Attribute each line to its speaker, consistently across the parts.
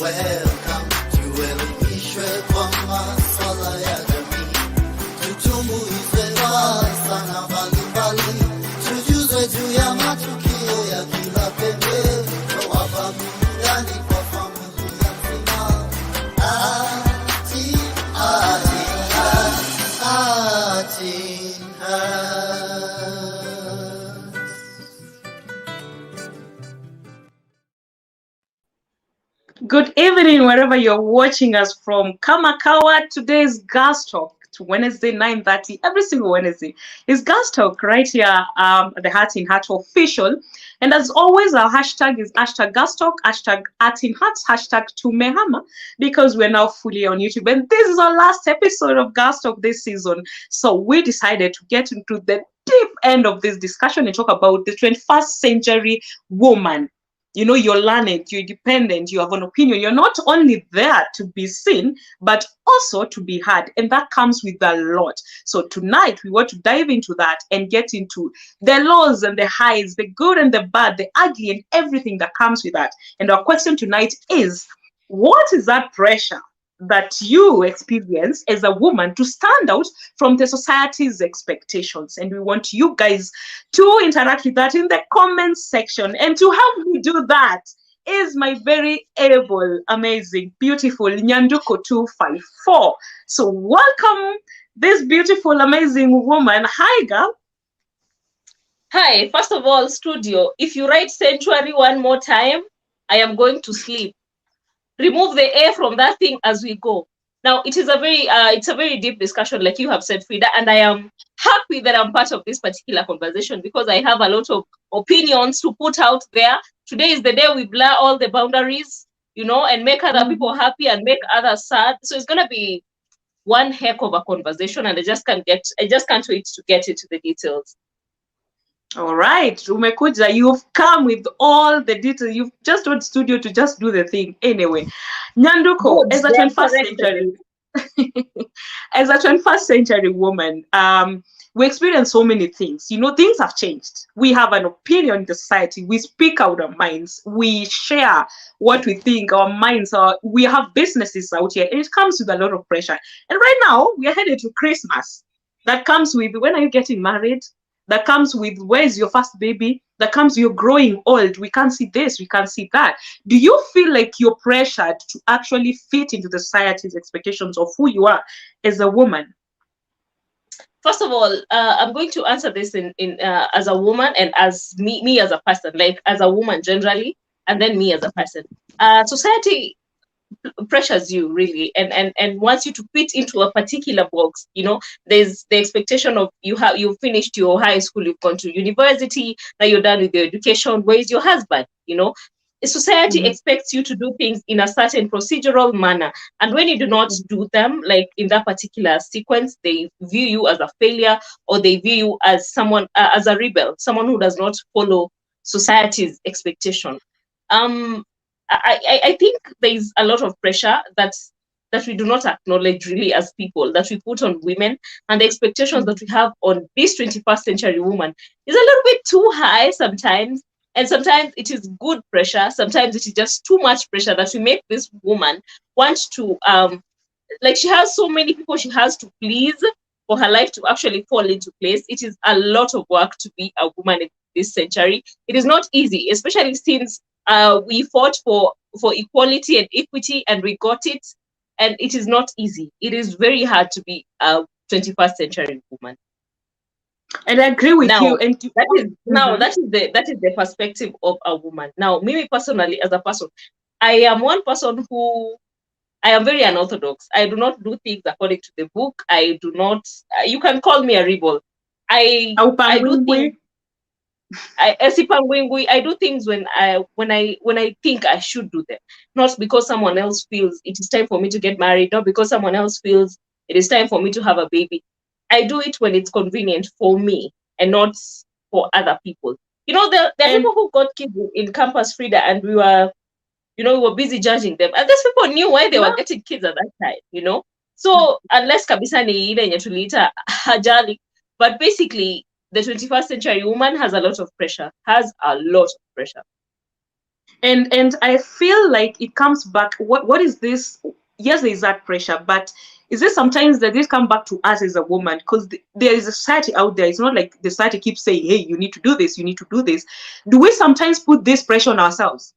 Speaker 1: Welcome tuelimishwe kwa masuala ya jamii, tutumbuizwe sana mbalimbali, tujuzwe juu ya matukio ya kila pembe, wapa burudani kwa familia nzima.
Speaker 2: Good evening, wherever you're watching us from. Kamakawa, today's Girlstalk, Wednesday 9:30, every single Wednesday is Girlstalk right here, TheArtsinHeart official. And as always, our hashtag is #Girlstalk, #ArtsinHeart, #Tumehama, because we're now fully on YouTube. And this is our last episode of Girlstalk this season. So we decided to get into the deep end of this discussion and talk about the 21st century woman. You know, you're learned, you're independent, you have an opinion. You're not only there to be seen, but also to be heard. And that comes with a lot. So tonight, we want to dive into that and get into the lows and the highs, the good and the bad, the ugly and everything that comes with that. And our question tonight is, what is that pressure that you experience as a woman to stand out from the society's expectations? And we want you guys to interact with that in the comments section. And to help me do that is my very able, amazing, beautiful Nyanduko254. So welcome this beautiful, amazing woman. Hi, girl.
Speaker 3: Hi, first of all, studio, if you write sanctuary one more time, I am going to sleep. Remove the A from that thing as we go. Now, it's a very deep discussion, like you have said, Frida, and I am happy that I'm part of this particular conversation because I have a lot of opinions to put out there. Today is the day we blur all the boundaries, you know, and make other people happy and make others sad. So it's gonna be one heck of a conversation, and I just can't wait to get into the details.
Speaker 2: All right, Umekuja, you've come with all the details. You've just told studio to just do the thing. Anyway, Nyanduko, as a 21st century, as a 21st century woman, we experience so many things. You know, things have changed. We have an opinion in the society. We speak out our minds. We share what we think. Our minds are. We have businesses out here, and it comes with a lot of pressure. And right now, we are headed to Christmas. That comes with, when are you getting married? That comes with, where's your first baby? That comes, you're growing old. We can't see this, we can't see that. Do you feel like you're pressured to actually fit into the society's expectations of who you are as a woman?
Speaker 3: First of all, I'm going to answer this in as a woman and as me as a person, like as a woman generally, and then me as a person. Society pressures you really and wants you to fit into a particular box. You know, there's the expectation of you've finished your high school, you've gone to university, now you're done with your education. Where is your husband? You know, society expects you to do things in a certain procedural manner, and when you do not do them like in that particular sequence, they view you as a failure, or they view you as someone as a rebel, someone who does not follow society's expectation. I think there is a lot of pressure that we do not acknowledge really as people, that we put on women, and the expectations that we have on this 21st century woman is a little bit too high sometimes. And sometimes it is good pressure. Sometimes it is just too much pressure that we make this woman want to, like she has so many people she has to please for her life to actually fall into place. It is a lot of work to be a woman in this century. It is not easy, especially since we fought for equality and equity and we got it, and it is not easy. It is very hard to be a 21st century woman.
Speaker 2: And I agree with you. And
Speaker 3: that is the perspective of a woman. Now, me personally, as a person, I am one person who I am very unorthodox. I do not do things according to the book. I do not. You can call me a rebel. I do things. I do things when I think I should do them, not because someone else feels it is time for me to get married, not because someone else feels it is time for me to have a baby. I do it when it's convenient for me and not for other people. You know, there are people who got kids in campus, Frida, and we were busy judging them, and those people knew why they were getting kids at that time. You know, so unless kabisa ni ile yenye tuliita hajali, but basically. The 21st century woman has a lot of pressure,
Speaker 2: And I feel like it comes back. What is this? Yes, there is that pressure, but is it sometimes that this come back to us as a woman? Because there is a society out there. It's not like the society keeps saying, "Hey, you need to do this. You need to do this." Do we sometimes put this pressure on ourselves?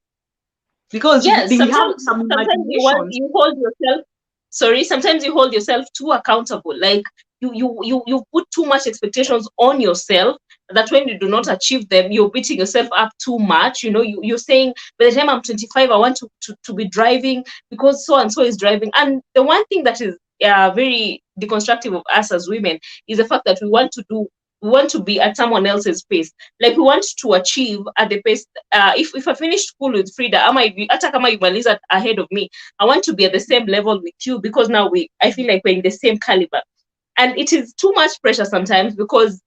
Speaker 2: Because
Speaker 3: Yes,
Speaker 2: we have
Speaker 3: sometimes
Speaker 2: some
Speaker 3: sometimes you want
Speaker 2: imaginations.
Speaker 3: you hold yourself, sorry, sometimes you hold yourself too accountable. Like you put too much expectations on yourself that when you do not achieve them, you're beating yourself up too much. You know, you're saying by the time I'm 25, I want to be driving because so and so is driving. And the one thing that is very deconstructive of us as women is the fact that we want to be at someone else's pace. Like we want to achieve at the pace. If I finish school with Frida, hata kama you ahead of me, I want to be at the same level with you because now I feel like we're in the same caliber. And it is too much pressure sometimes because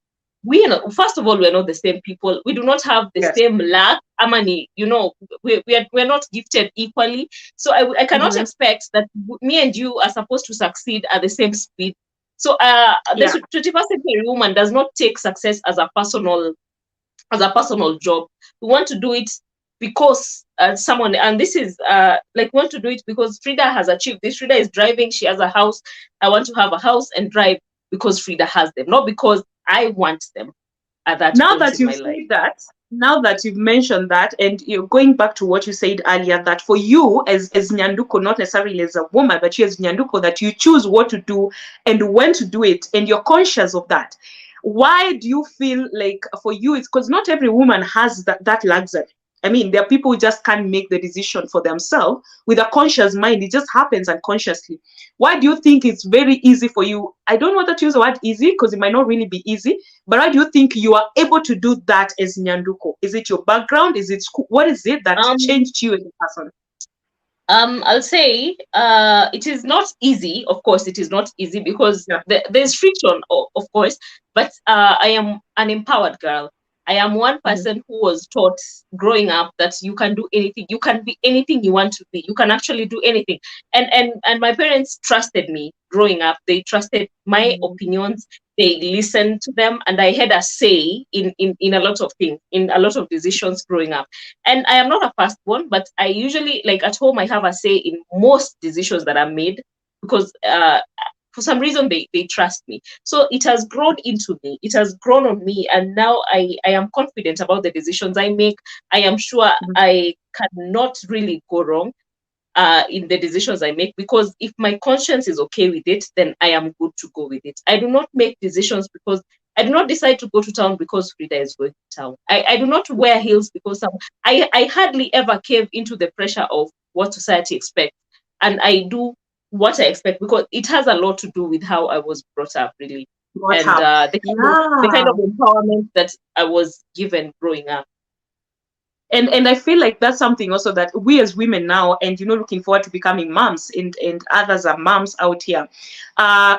Speaker 3: first of all, we're not the same people. We do not have the
Speaker 2: Yes.
Speaker 3: same luck. Amani, you know, we're not gifted equally. So I cannot expect that me and you are supposed to succeed at the same speed. So the 21st century woman does not take success as a personal job. We want to do it because someone, and this is like, we want to do it because Frida has achieved this. Frida is driving, she has a house. I want to have a house and drive because Frida has them, not because I want them at that
Speaker 2: Now
Speaker 3: point
Speaker 2: that
Speaker 3: in
Speaker 2: you've
Speaker 3: my life.
Speaker 2: said that, now that you've mentioned that, and you're going back to what you said earlier, that for you as Nyanduko, not necessarily as a woman, but you as Nyanduko, that you choose what to do and when to do it, and you're conscious of that. Why do you feel like for you, it's because not every woman has that luxury. I mean, there are people who just can't make the decision for themselves with a conscious mind. It just happens unconsciously. Why do you think it's very easy for you? I don't want to use the word easy because it might not really be easy, but how do you think you are able to do that as Nyanduko? Is it your background? Is it school? What is it that changed you as a person?
Speaker 3: I'll say it is not easy. Of course, it is not easy because there's friction, of course, but I am an empowered girl. I am one person who was taught growing up that you can do anything. You can be anything you want to be. You can actually do anything. And my parents trusted me growing up. They trusted my opinions. They listened to them, and I had a say in a lot of things, in a lot of decisions growing up. And I am not a firstborn, but I usually, like at home, I have a say in most decisions that are made because for some reason they trust me. So it has grown into me. It has grown on me, and now I am confident about the decisions I make. I am sure I cannot really go wrong in the decisions I make, because if my conscience is okay with it, then I am good to go with it. I do not make decisions because I do not decide to go to town because Frida is going to town. I do not wear heels because I hardly ever cave into the pressure of what society expects. And I do what I expect because it has a lot to do with how I was brought up, really. And the kind of empowerment that I was given growing up.
Speaker 2: And I feel like that's something also that we as women now, and looking forward to becoming moms, and others are moms out here,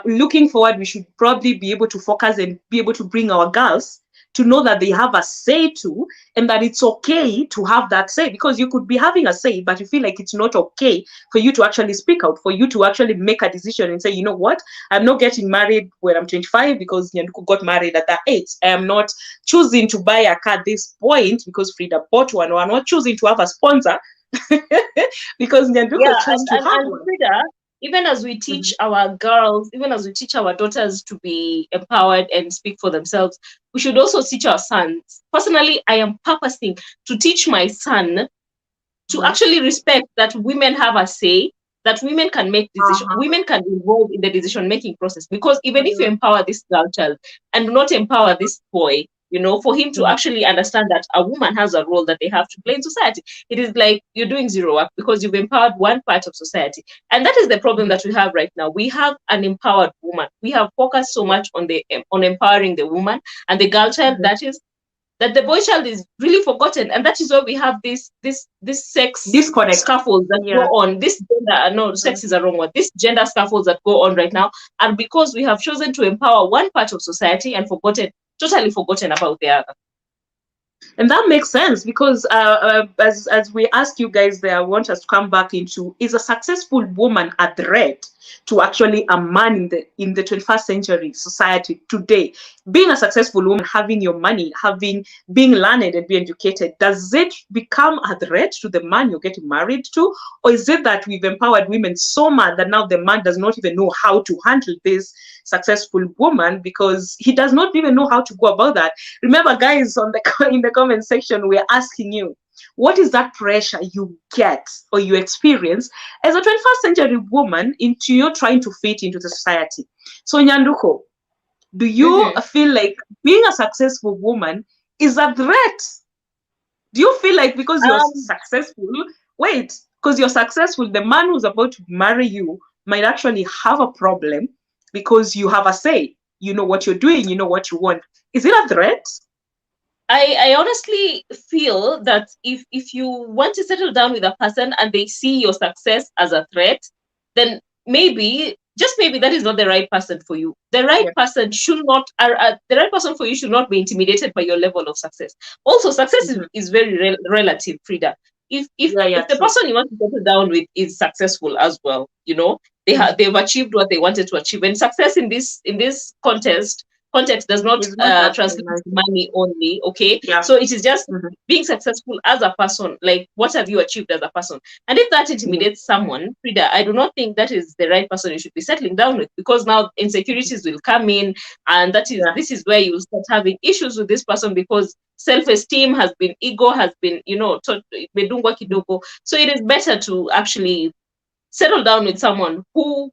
Speaker 2: looking forward, we should probably be able to focus and be able to bring our girls to know that they have a say too, and that it's okay to have that say, because you could be having a say, but you feel like it's not okay for you to actually speak out, for you to actually make a decision and say, you know what, I'm not getting married when I'm 25 because Nyanduko got married at that age. I am not choosing to buy a car at this point because Frida bought one, or I'm not choosing to have a sponsor because Nyanduko chose to have one.
Speaker 3: Frida, even as we teach our girls, even as we teach our daughters to be empowered and speak for themselves, we should also teach our sons. Personally, I am purposing to teach my son to actually respect that women have a say, that women can make decisions, women can be involved in the decision-making process. Because even if you empower this girl child and do not empower this boy, for him to actually understand that a woman has a role that they have to play in society, it is like you're doing zero work because you've empowered one part of society. And that is the problem that we have right now. We have an empowered woman. We have focused so much on empowering the woman and the girl child, that the boy child is really forgotten. And that is why we have this sex scaffolds that go on. This gender, sex is a wrong word. This gender scaffolds that go on right now are because we have chosen to empower one part of society and totally forgotten about the other.
Speaker 2: And that makes sense because as we ask you guys there, I want us to come back into, is a successful woman a threat to actually a man in the 21st century society today? Being a successful woman, having your money, being learned and be educated, does it become a threat to the man you're getting married to? Or is it that we've empowered women so much that now the man does not even know how to handle this successful woman because he does not even know how to go about that? Remember, guys, in the comment section, we're asking you, what is that pressure you get or you experience as a 21st century woman into you trying to fit into the society? So, Nyanduko, do you feel like being a successful woman is a threat? Do you feel like because you're successful, because you're successful, the man who's about to marry you might actually have a problem because you have a say, you know what you're doing, you know what you want? Is it a threat?
Speaker 3: I honestly feel that if you want to settle down with a person and they see your success as a threat, then maybe, just maybe, that is not the right person for you. The right person should not, the right person for you should not be intimidated by your level of success. Also, success is very relative, Frida. If the person you want to settle down with is successful as well, you know, they've achieved what they wanted to achieve, and success in this context does not translate to money only, okay? Yeah. So it is just being successful as a person, like what have you achieved as a person? And if that intimidates someone, Frida, I do not think that is the right person you should be settling down with, because now insecurities will come in, and this is where you start having issues with this person, because self-esteem has been, ego has been, you know, so it is better to actually settle down with someone who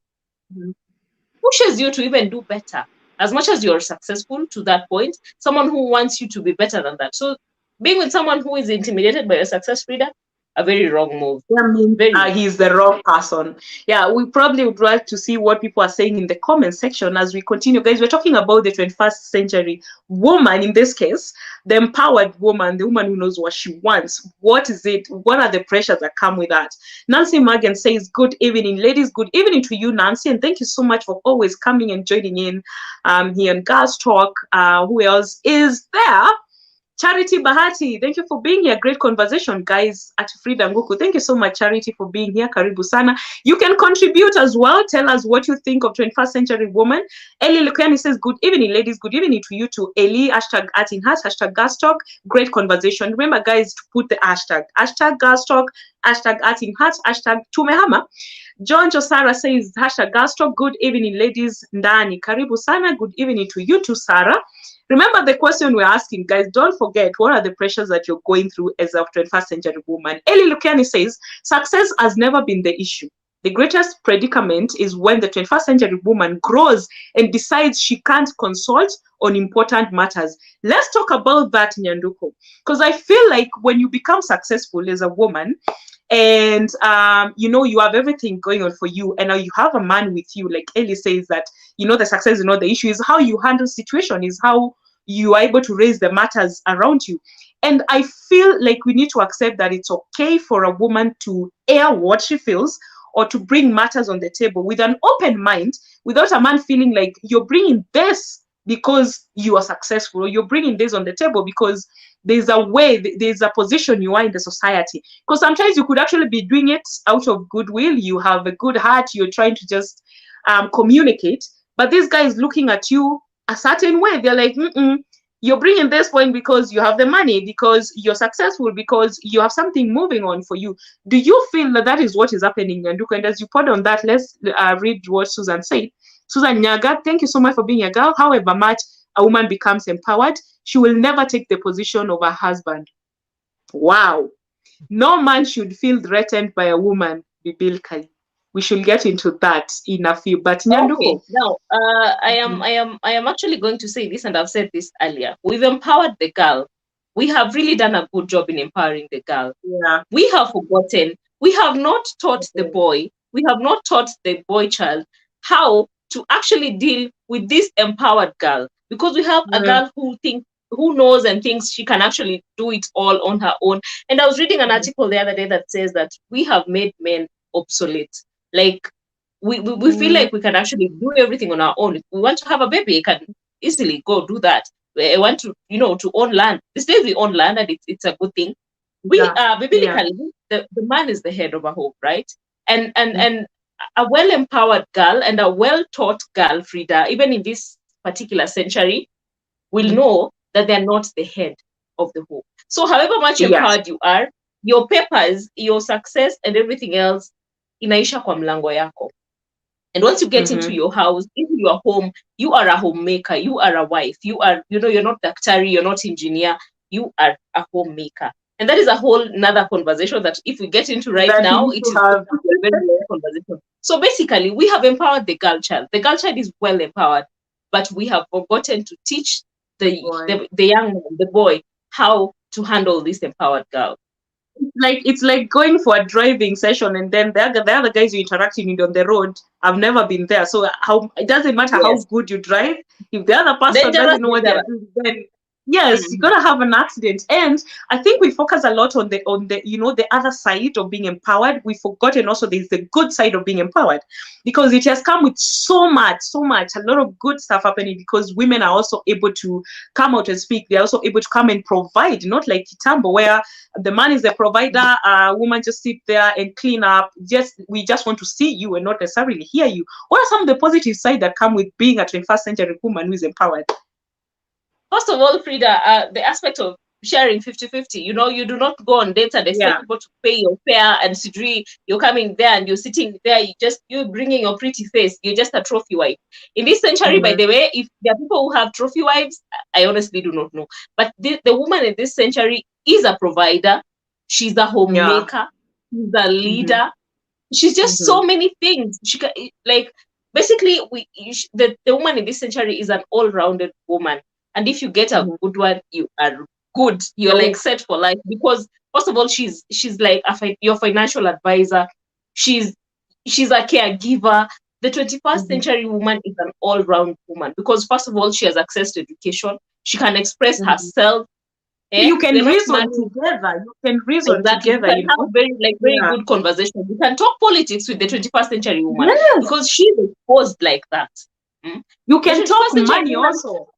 Speaker 3: pushes you to even do better. As much as you're successful to that point, someone who wants you to be better than that. So being with someone who is intimidated by your success, Frida, a very wrong move.
Speaker 2: He's the wrong person. Yeah, we probably would like to see what people are saying in the comment section as we continue. Guys, we're talking about the 21st century woman, in this case, the empowered woman, the woman who knows what she wants. What is it? What are the pressures that come with that? Nancy Morgan says, good evening, ladies. Good evening to you, Nancy, and thank you so much for always coming and joining in here on Girlstalk. Who else is there? Charity Bahati, thank you for being here. Great conversation, guys, at Fridah Nguku. Thank you so much, Charity, for being here. Karibu sana. You can contribute as well. Tell us what you think of 21st century woman. Eli Lukani says, good evening, ladies. Good evening to you too. Eli, hashtag #ArtsinHeart, hashtag Girlstalk. Great conversation. Remember, guys, to put the hashtag Girlstalk, hashtag #ArtsinHeart, hashtag Tumehama. John Josara says, hashtag Girlstalk. Good evening, ladies. Ndani. Karibu sana. Good evening to you too, Sarah. Remember the question we're asking, guys. Don't forget, what are the pressures that you're going through as a 21st century woman? Eli Lukiani says, success has never been the issue. The greatest predicament is when the 21st century woman grows and decides she can't consult on important matters. Let's talk about that, Nyanduko. Because I feel like when you become successful as a woman, and you know, you have everything going on for you, and now you have a man with you, like Ellie says, that, you know, the success is not the issue, is how you handle situation, is how you are able to raise the matters around you. And I feel like we need to accept that it's okay for a woman to air what she feels, or to bring matters on the table with an open mind, without a man feeling like you're bringing this because you are successful, or you're bringing this on the table because there's a way, there's a position you are in the society. Because sometimes you could actually be doing it out of goodwill. You have a good heart. You're trying to just communicate. But this guy is looking at you a certain way. They're like, you're bringing this point because you have the money, because you're successful, because you have something moving on for you. Do you feel that that is what is happening, Nyanduko? And as you put on that, let's read what Susan said. Susan Nyaga, thank you so much for being a girl. However much a woman becomes empowered, she will never take the position of her husband. Wow. No man should feel threatened by a woman, biblically. We should get into that in a few. But Nyanduko.
Speaker 3: Okay. Now, I am actually going to say this, and I've said this earlier. We've empowered the girl. We have really done a good job in empowering the girl.
Speaker 2: Yeah.
Speaker 3: We have forgotten. We have not taught the boy. We have not taught the boy child how to actually deal with this empowered girl, because we have a girl who knows and thinks she can actually do it all on her own. And I was reading an article the other day that says that we have made men obsolete. Like we feel like we can actually do everything on our own. If we want to have a baby, you can easily go do that. I want to, you know, to own land. These days we own land, and it's a good thing. We biblically, the man is the head of a home, right? And a well-empowered girl and a well-taught girl, Fridah, even in this particular century, will know that they're not the head of the home. So however much empowered you are, your papers, your success, and everything else, inaisha kwa mlango yako. And once you get into your house, into your home, you are a homemaker, you are a wife, you are, you're not daktari, you're not engineer, you are a homemaker. And that is a whole another conversation that if we get into right now, it is a very long conversation. So basically, we have empowered the girl child. The girl child is well empowered, but we have forgotten to teach the young man, the boy, how to handle this empowered girl.
Speaker 2: It's like going for a driving session, and then the other guys you're interacting with on the road have never been there. So it doesn't matter how good you drive, if the other person doesn't know what they're doing, then yes, you're gonna have an accident. And I think we focus a lot on the the other side of being empowered. We've forgotten also there's the good side of being empowered, because it has come with so much, a lot of good stuff happening, because women are also able to come out and speak. They're also able to come and provide, not like Kitambo, where the man is the provider, woman just sit there and clean up. We just want to see you and not necessarily hear you. What are some of the positive side that come with being a 21st century woman who is empowered?
Speaker 3: First of all, Fridah, the aspect of sharing 50-50, you do not go on dates and expect people to pay your fare, and Sidri, you're coming there and you're sitting there, you're bringing your pretty face, you're just a trophy wife. In this century, by the way, if there are people who have trophy wives, I honestly do not know. But the woman in this century is a provider, she's a homemaker, she's a leader, she's just so many things. She can, basically, the woman in this century is an all-rounded woman. And if you get a good one, you are good. You're like set for life, because first of all, she's like your financial advisor. She's a caregiver. The 21st century woman is an all-round woman, because first of all, she has access to education. She can express herself.
Speaker 2: You can reason together. You can reason together.
Speaker 3: You can have very good conversation. You can talk politics with the 21st century woman, because she's exposed like that.
Speaker 2: You can talk money also.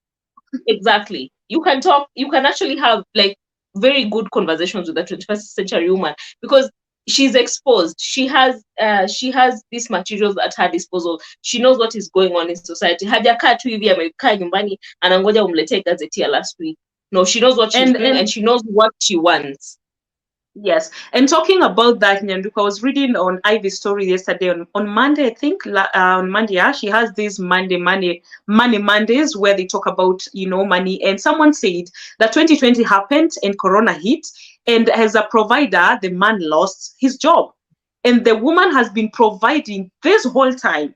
Speaker 3: Exactly. You can talk, you can actually have like very good conversations with the 21st century woman, because she's exposed. She has these materials at her disposal. She knows what is going on in society. Hajakaa tu hivi amekaa nyumbani anangoja umletee gazeti ya last week. No, she knows what she's doing, and she knows what she wants.
Speaker 2: Yes, and talking about that, Nyanduko, I was reading on Ivy's story yesterday on Monday, I think, on Monday, she has these Monday Mondays where they talk about, money. And someone said that 2020 happened and Corona hit, and as a provider, the man lost his job. And the woman has been providing this whole time.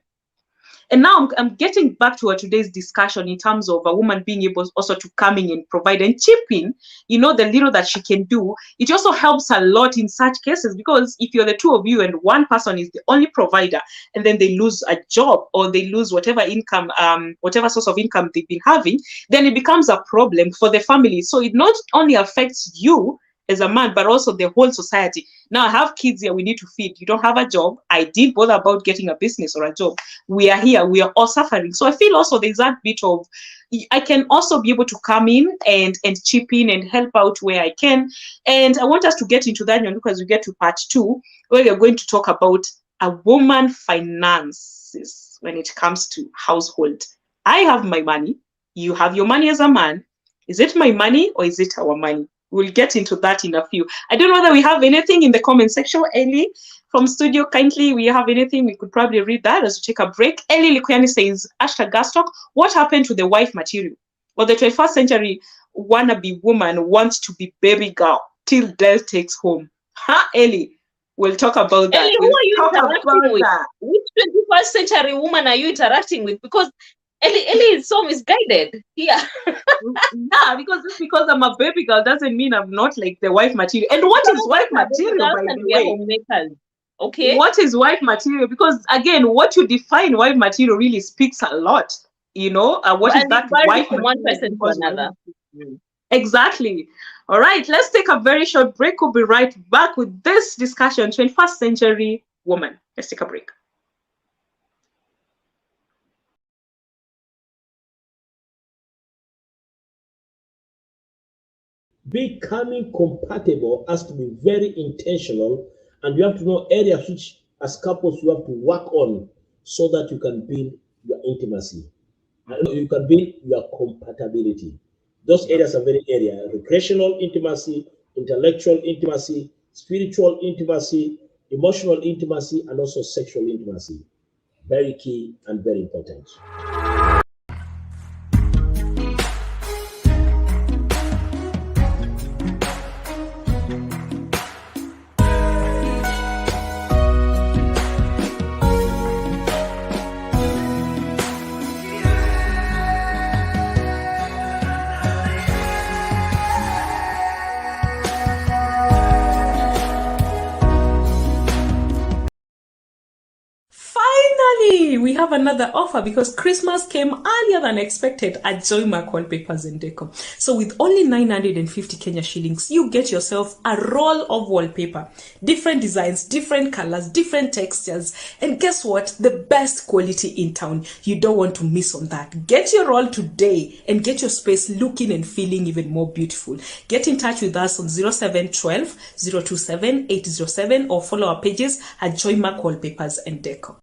Speaker 2: And now I'm getting back to today's discussion in terms of a woman being able also to come in and provide and chip in, the little that she can do. It also helps a lot in such cases, because if you're the two of you and one person is the only provider, and then they lose a job or they lose whatever income, whatever source of income they've been having, then it becomes a problem for the family. So it not only affects you as a man, but also the whole society. Now I have kids here, we need to feed. You don't have a job. I didn't bother about getting a business or a job. We are here, we are all suffering. So I feel also there's that bit of, I can also be able to come in and chip in and help out where I can. And I want us to get into that, as we get to part 2, where we're going to talk about a woman finances when it comes to household. I have my money, you have your money as a man. Is it my money or is it our money? We'll get into that in a few. I don't know whether we have anything in the comment section. Ellie from studio, kindly, we have anything? We could probably read that as we take a break. Ellie Likuyani says, #Girlstalk, what happened to the wife material? Well, the 21st century wannabe woman wants to be baby girl till death takes home. Ellie? We'll talk about that.
Speaker 3: Ellie, who are you interacting with? Which 21st century woman are you interacting with? Because Ellie is so misguided here.
Speaker 2: Yeah, because I'm a baby girl doesn't mean I'm not like the wife material. And what is wife material, by the way?
Speaker 3: Homemakers. Okay.
Speaker 2: What is wife material? Because again, what you define wife material really speaks a lot. What is that wife
Speaker 3: from one person to another?
Speaker 2: Exactly. All right, let's take a very short break. We'll be right back with this discussion, 21st century woman. Let's take a break.
Speaker 4: Becoming compatible has to be very intentional, and you have to know areas which as couples, you have to work on so that you can build your intimacy. You can build your compatibility. Those areas are very recreational intimacy, intellectual intimacy, spiritual intimacy, emotional intimacy, and also sexual intimacy. Very key and very important.
Speaker 2: Finally, we have another offer because Christmas came earlier than expected at Joymark Wallpapers and Deco. So with only 950 Kenya shillings, you get yourself a roll of wallpaper. Different designs, different colors, different textures. And guess what? The best quality in town. You don't want to miss on that. Get your roll today and get your space looking and feeling even more beautiful. Get in touch with us on 0712 027 807 or follow our pages at Joymark Wallpapers and Deco.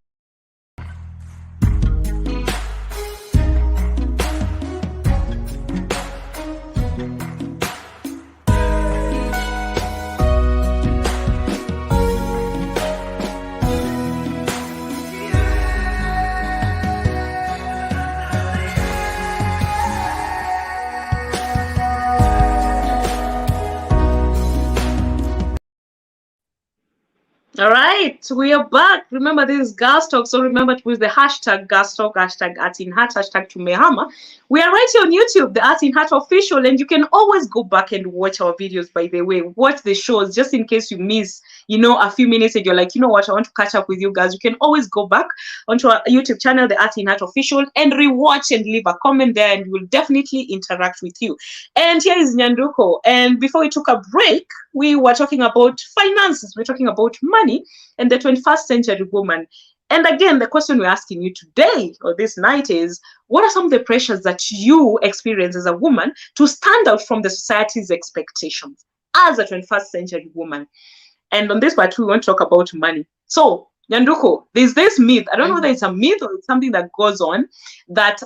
Speaker 2: All right, we are back. Remember, this is Girlstalk, so remember to use the hashtag Girlstalk, hashtag #ArtsinHeart, hashtag Tumehama. We are right here on YouTube, the ArtsinHeart official, and you can always go back and watch our videos, by the way. Watch the shows, just in case you miss, a few minutes and you're like, you know what, I want to catch up with you guys. You can always go back onto our YouTube channel, the ArtsinHeart official, and rewatch and leave a comment there, and we'll definitely interact with you. And here is Nyanduko. And before we took a break, we were talking about finances. We're talking about money and the 21st century woman. And again, the question we're asking you today or this night is, what are some of the pressures that you experience as a woman to stand out from the society's expectations as a 21st century woman? And on this part, we want to talk about money. So, Nyanduko, there's this myth. I don't know whether it's a myth or it's something that goes on, that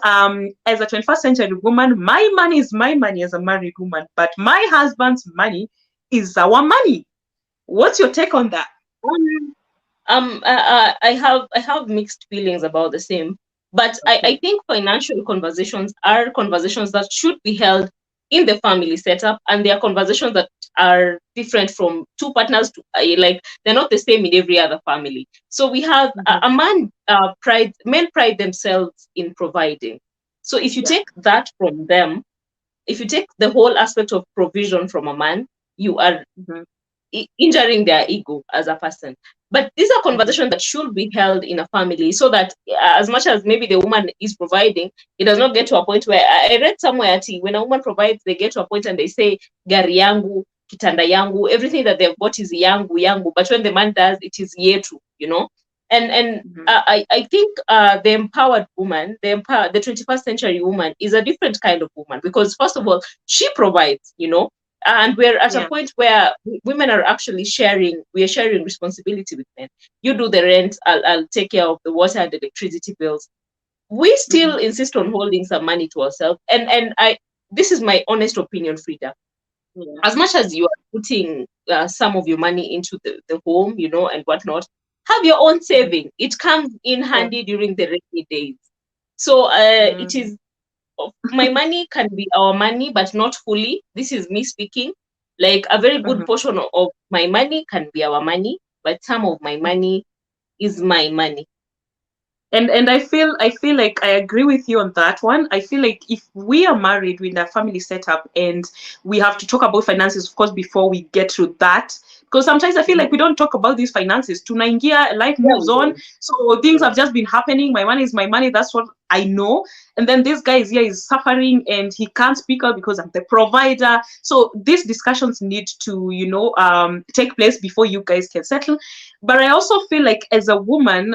Speaker 2: as a 21st century woman, my money is my money as a married woman, but my husband's money is our money. What's your take on that?
Speaker 3: I have mixed feelings about the same, but okay. I think financial conversations are conversations that should be held in the family setup, and they are conversations that are different from two partners to like they're not the same in every other family. So we have men pride themselves in providing. So if you take that from them, if you take the whole aspect of provision from a man, you are injuring their ego as a person. But these are conversations that should be held in a family, so that as much as maybe the woman is providing, it does not get to a point where I read somewhere when a woman provides, they get to a point and they say gari yangu, kitanda yangu, everything that they've got is yangu. But when the man does, it is yetu, And I think the empowered woman, the 21st century woman, is a different kind of woman, because first of all, she provides, and we're at a point where women are actually sharing responsibility with men. You do the rent, I'll take care of the water and electricity bills. We still insist on holding some money to ourselves. And this is my honest opinion, Fridah. As much as you are putting some of your money into the home, and whatnot, have your own saving. It comes in handy during the rainy days. So it is, my money can be our money, but not fully. This is me speaking. Like a very good portion of my money can be our money, but some of my money is my money.
Speaker 2: And I feel like I agree with you on that one. I feel like if we are married with a family setup and we have to talk about finances, of course, before we get to that, because sometimes I feel like we don't talk about these finances. Tunaingia, life moves on. So things have just been happening. My money is my money. That's what I know. And then this guy is here, is suffering and he can't speak out because I'm the provider. So these discussions need to, take place before you guys can settle. But I also feel like as a woman,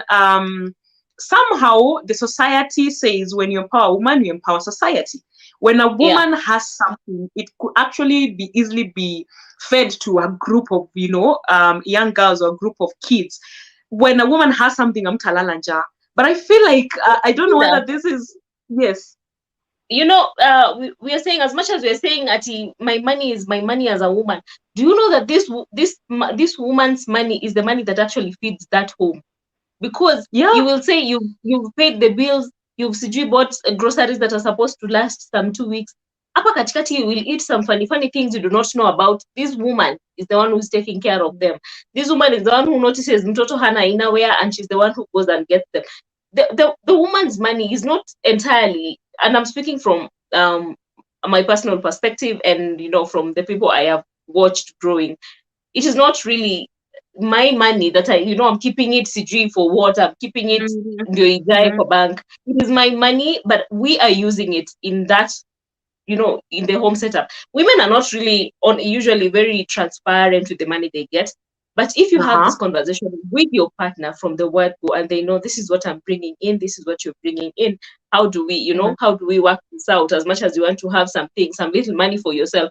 Speaker 2: somehow the society says when you empower a woman, you empower society. When a woman has something, it could actually easily be fed to a group of young girls or a group of kids. when a woman has something, I'm talalanja. But I feel like I don't know whether this is yes.
Speaker 3: You know, we are saying, as much as we are saying, Ati, my money is my money as a woman. Do you know that this woman's money is the money that actually feeds that home? Because you will say you've paid the bills, you've bought groceries that are supposed to last some 2 weeks. Apa katikati, you will eat some funny things you do not know about. This woman is the one who's taking care of them. This woman is the one who notices mtoto hana inawhere, and she's the one who goes and gets them. The woman's money is not entirely, and I'm speaking from my personal perspective, and you know, from the people I have watched growing, it is not really my money that I'm keeping it CG for what I'm keeping it for bank. It is my money, but we are using it in that, in the home setup. Women are not really usually very transparent with the money they get. But if you have this conversation with your partner from the word go, and they know this is what I'm bringing in, this is what you're bringing in, how do we, how do we work this out? As much as you want to have some little money for yourself,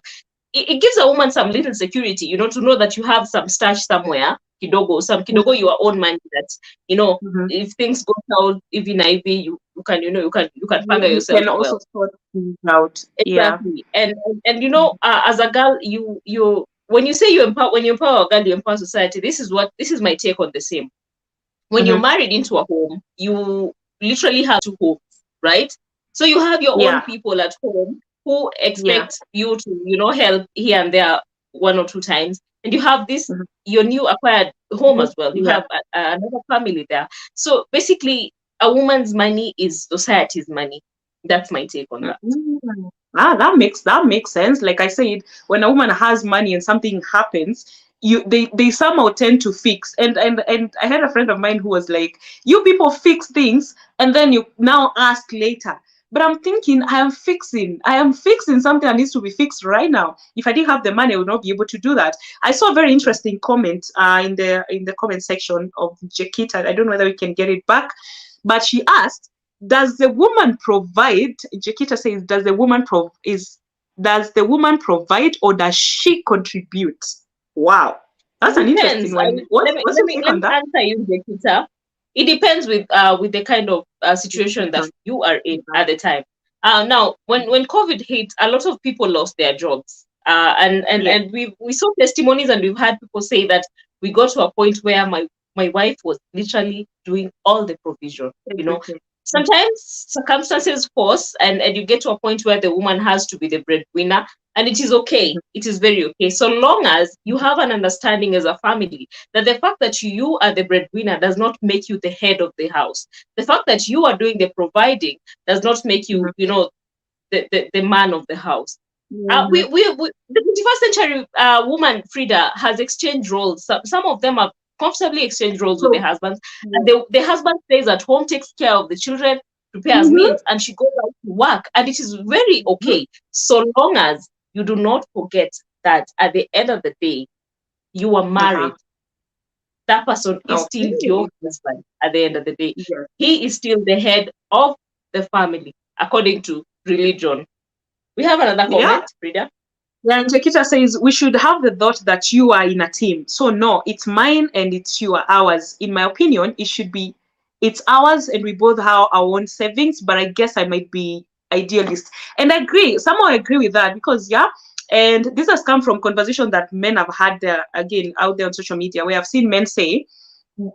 Speaker 3: it gives a woman some little security, to know that you have some stash somewhere, kidogo your own money that, if things go south, even you can, you can finger yourself.
Speaker 2: You can also sort things out.
Speaker 3: Exactly. Yeah. And as a girl, when you say you empower a girl, you empower society. This is my take on the same. When you're married into a home, you literally have 2 homes, right? So you have your own people at home who expect you to, help here and there 1 or 2 times. And you have this, your new acquired home as well. You have another family there. So basically, a woman's money is society's money. That's my take on that.
Speaker 2: That makes sense. Like I said, when a woman has money and something happens, they somehow tend to fix. And I had a friend of mine who was like, you people fix things and then you now ask later. But I'm thinking, I am fixing something that needs to be fixed right now. If I didn't have the money, I would not be able to do that. I saw a very interesting comment in the comment section of Jakita. I don't know whether we can get it back, but she asked, does the woman provide? Jakita says, does the woman provide or does she contribute? Wow, that's an interesting one. Let me
Speaker 3: answer you, Jakita. It depends with the kind of situation that you are in at the time. Now, when COVID hit, a lot of people lost their jobs, and we saw testimonies, and we've had people say that we got to a point where my wife was literally doing all the provision. Sometimes circumstances force, and you get to a point where the woman has to be the breadwinner, and it is okay. It is very okay, so long as you have an understanding as a family that the fact that you are the breadwinner does not make you the head of the house. The fact that you are doing the providing does not make you, the man of the house. The 21st century woman, Fridah, has exchanged roles. Some of them have comfortably exchange roles with the husbands, and the husband stays at home, takes care of the children, prepares meals, and she goes out to work, and it is very okay, so long as you do not forget that at the end of the day, you are married. That person is still your husband at the end of the day. He is still the head of the family according to religion. We have another comment, Fridah.
Speaker 2: Yeah, and Jakita says, we should have the thought that you are in a team. So no, it's mine and it's ours. In my opinion, it should be, it's ours and we both have our own savings, but I guess I might be idealist. And I agree, somehow I agree with that because, and this has come from conversation that men have had there, again, out there on social media, where I've seen men say,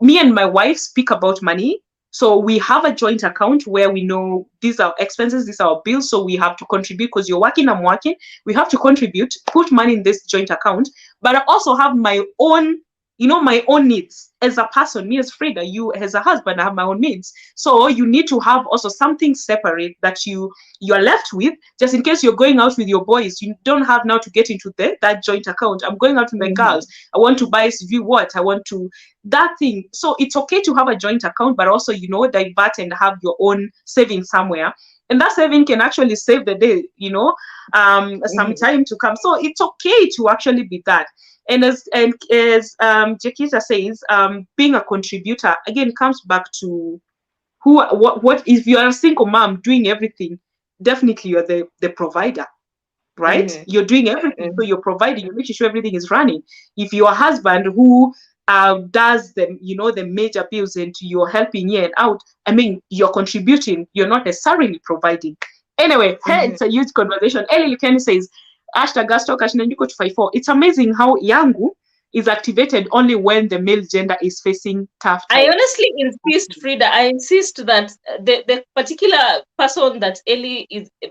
Speaker 2: me and my wife speak about money. So we have a joint account where we know these are expenses, these are our bills. So we have to contribute because you're working, I'm working. We have to contribute, put money in this joint account. But I also have my own, my own needs as a person. Me as Fridah, you as a husband, I have my own needs. So you need to have also something separate that you're left with, just in case you're going out with your boys. You don't have now to get into that joint account. I'm going out with my girls. I want to buy what I want to, that thing. So it's okay to have a joint account, but also, divert and have your own savings somewhere. And that saving can actually save the day, some time to come. So it's okay to actually be that. And as Jakita says, being a contributor, again, comes back to what if you are a single mom doing everything, definitely you're the provider, right? You're doing everything, so you're providing, you're making sure everything is running. If you're a husband who does the, the major bills, and you're helping here and out. I mean, you're contributing, you're not necessarily providing. Anyway, it's a huge conversation. Ellie Luken says, #Girlstalk #Nanduko254. It's amazing how Yangu is activated only when the male gender is facing tough times.
Speaker 3: I honestly insist, Frida, I insist that the particular person that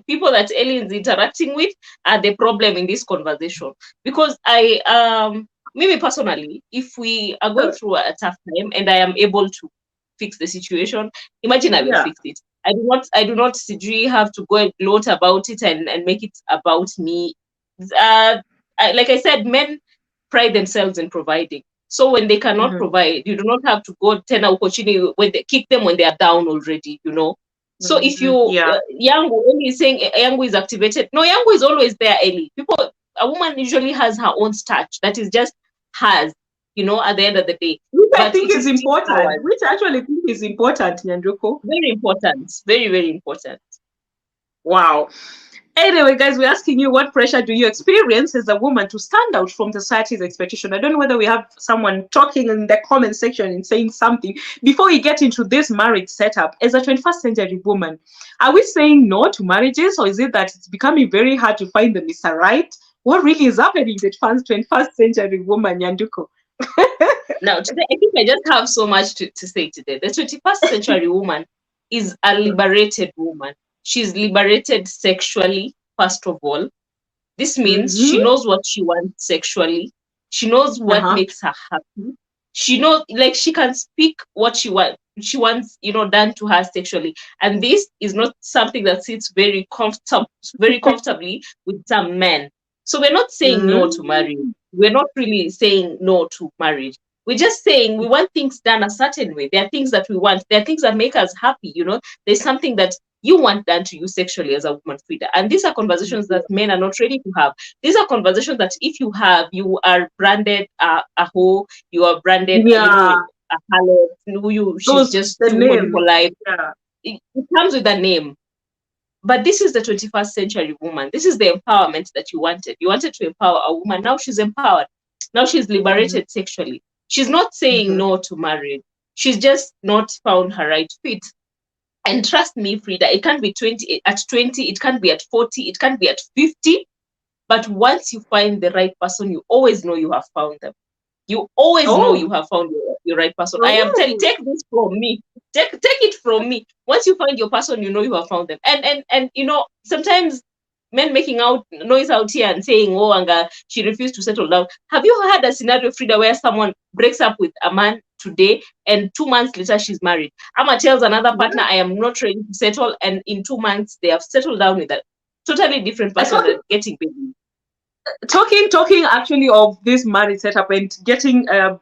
Speaker 3: people that Ellie is interacting with are the problem in this conversation. Because maybe personally, if we are going through a tough time and I am able to fix the situation, imagine I will fix it. I do not have to go and gloat about it and make it about me. Like I said, men pride themselves in providing. So when they cannot provide, you do not have to go tena opportunity when they kick them when they are down already, So if you Yangu, Ellie is saying Yangu is activated. No, Yangu is always there, Ellie. A woman usually has her own starch that is just hers, at the end of the day.
Speaker 2: Which I think is important. Which I actually think is important, Nyanduko.
Speaker 3: Very important. Very, very important.
Speaker 2: Wow. Anyway, guys, we're asking you, what pressure do you experience as a woman to stand out from society's expectation? I don't know whether we have someone talking in the comment section and saying something. Before we get into this marriage setup, as a 21st century woman, are we saying no to marriages, or is it that it's becoming very hard to find the Mr. Right? What really is happening to the 21st century woman, Nyanduko?
Speaker 3: Now, today, I think I just have so much to say today. The 21st century woman is a liberated woman. She's liberated sexually, first of all. This means she knows what she wants sexually. She knows what makes her happy. She knows, like, she can speak what she wants, done to her sexually. And this is not something that sits very comfortably with some men. So we're not saying no to marriage. We're not really saying no to marriage. We're just saying we want things done a certain way. There are things that we want. There are things that make us happy, There's something that you want done to you sexually as a woman, Frida. And these are conversations that men are not ready to have. These are conversations that if you have, you are branded a hoe, you are branded a harlot, she's just too good for life. Yeah. It comes with a name. But this is the 21st century woman. This is the empowerment that you wanted. You wanted to empower a woman. Now she's empowered. Now she's liberated sexually. She's not saying no to marriage. She's just not found her right fit. And trust me, Frida, it can't be 20, it can't be at 40, it can't be at 50. But once you find the right person, you always know you have found them. You always know you have found your right person. I am telling, take this from me. Take it from me. Once you find your person, you know you have found them. And sometimes men making out noise out here and saying, Anga, she refused to settle down. Have you had a scenario, Frida, where someone breaks up with a man today and 2 months later she's married? Amma tells another partner, I am not ready to settle, and in 2 months they have settled down with a totally different person than getting baby.
Speaker 2: Talking actually of this marriage setup and getting a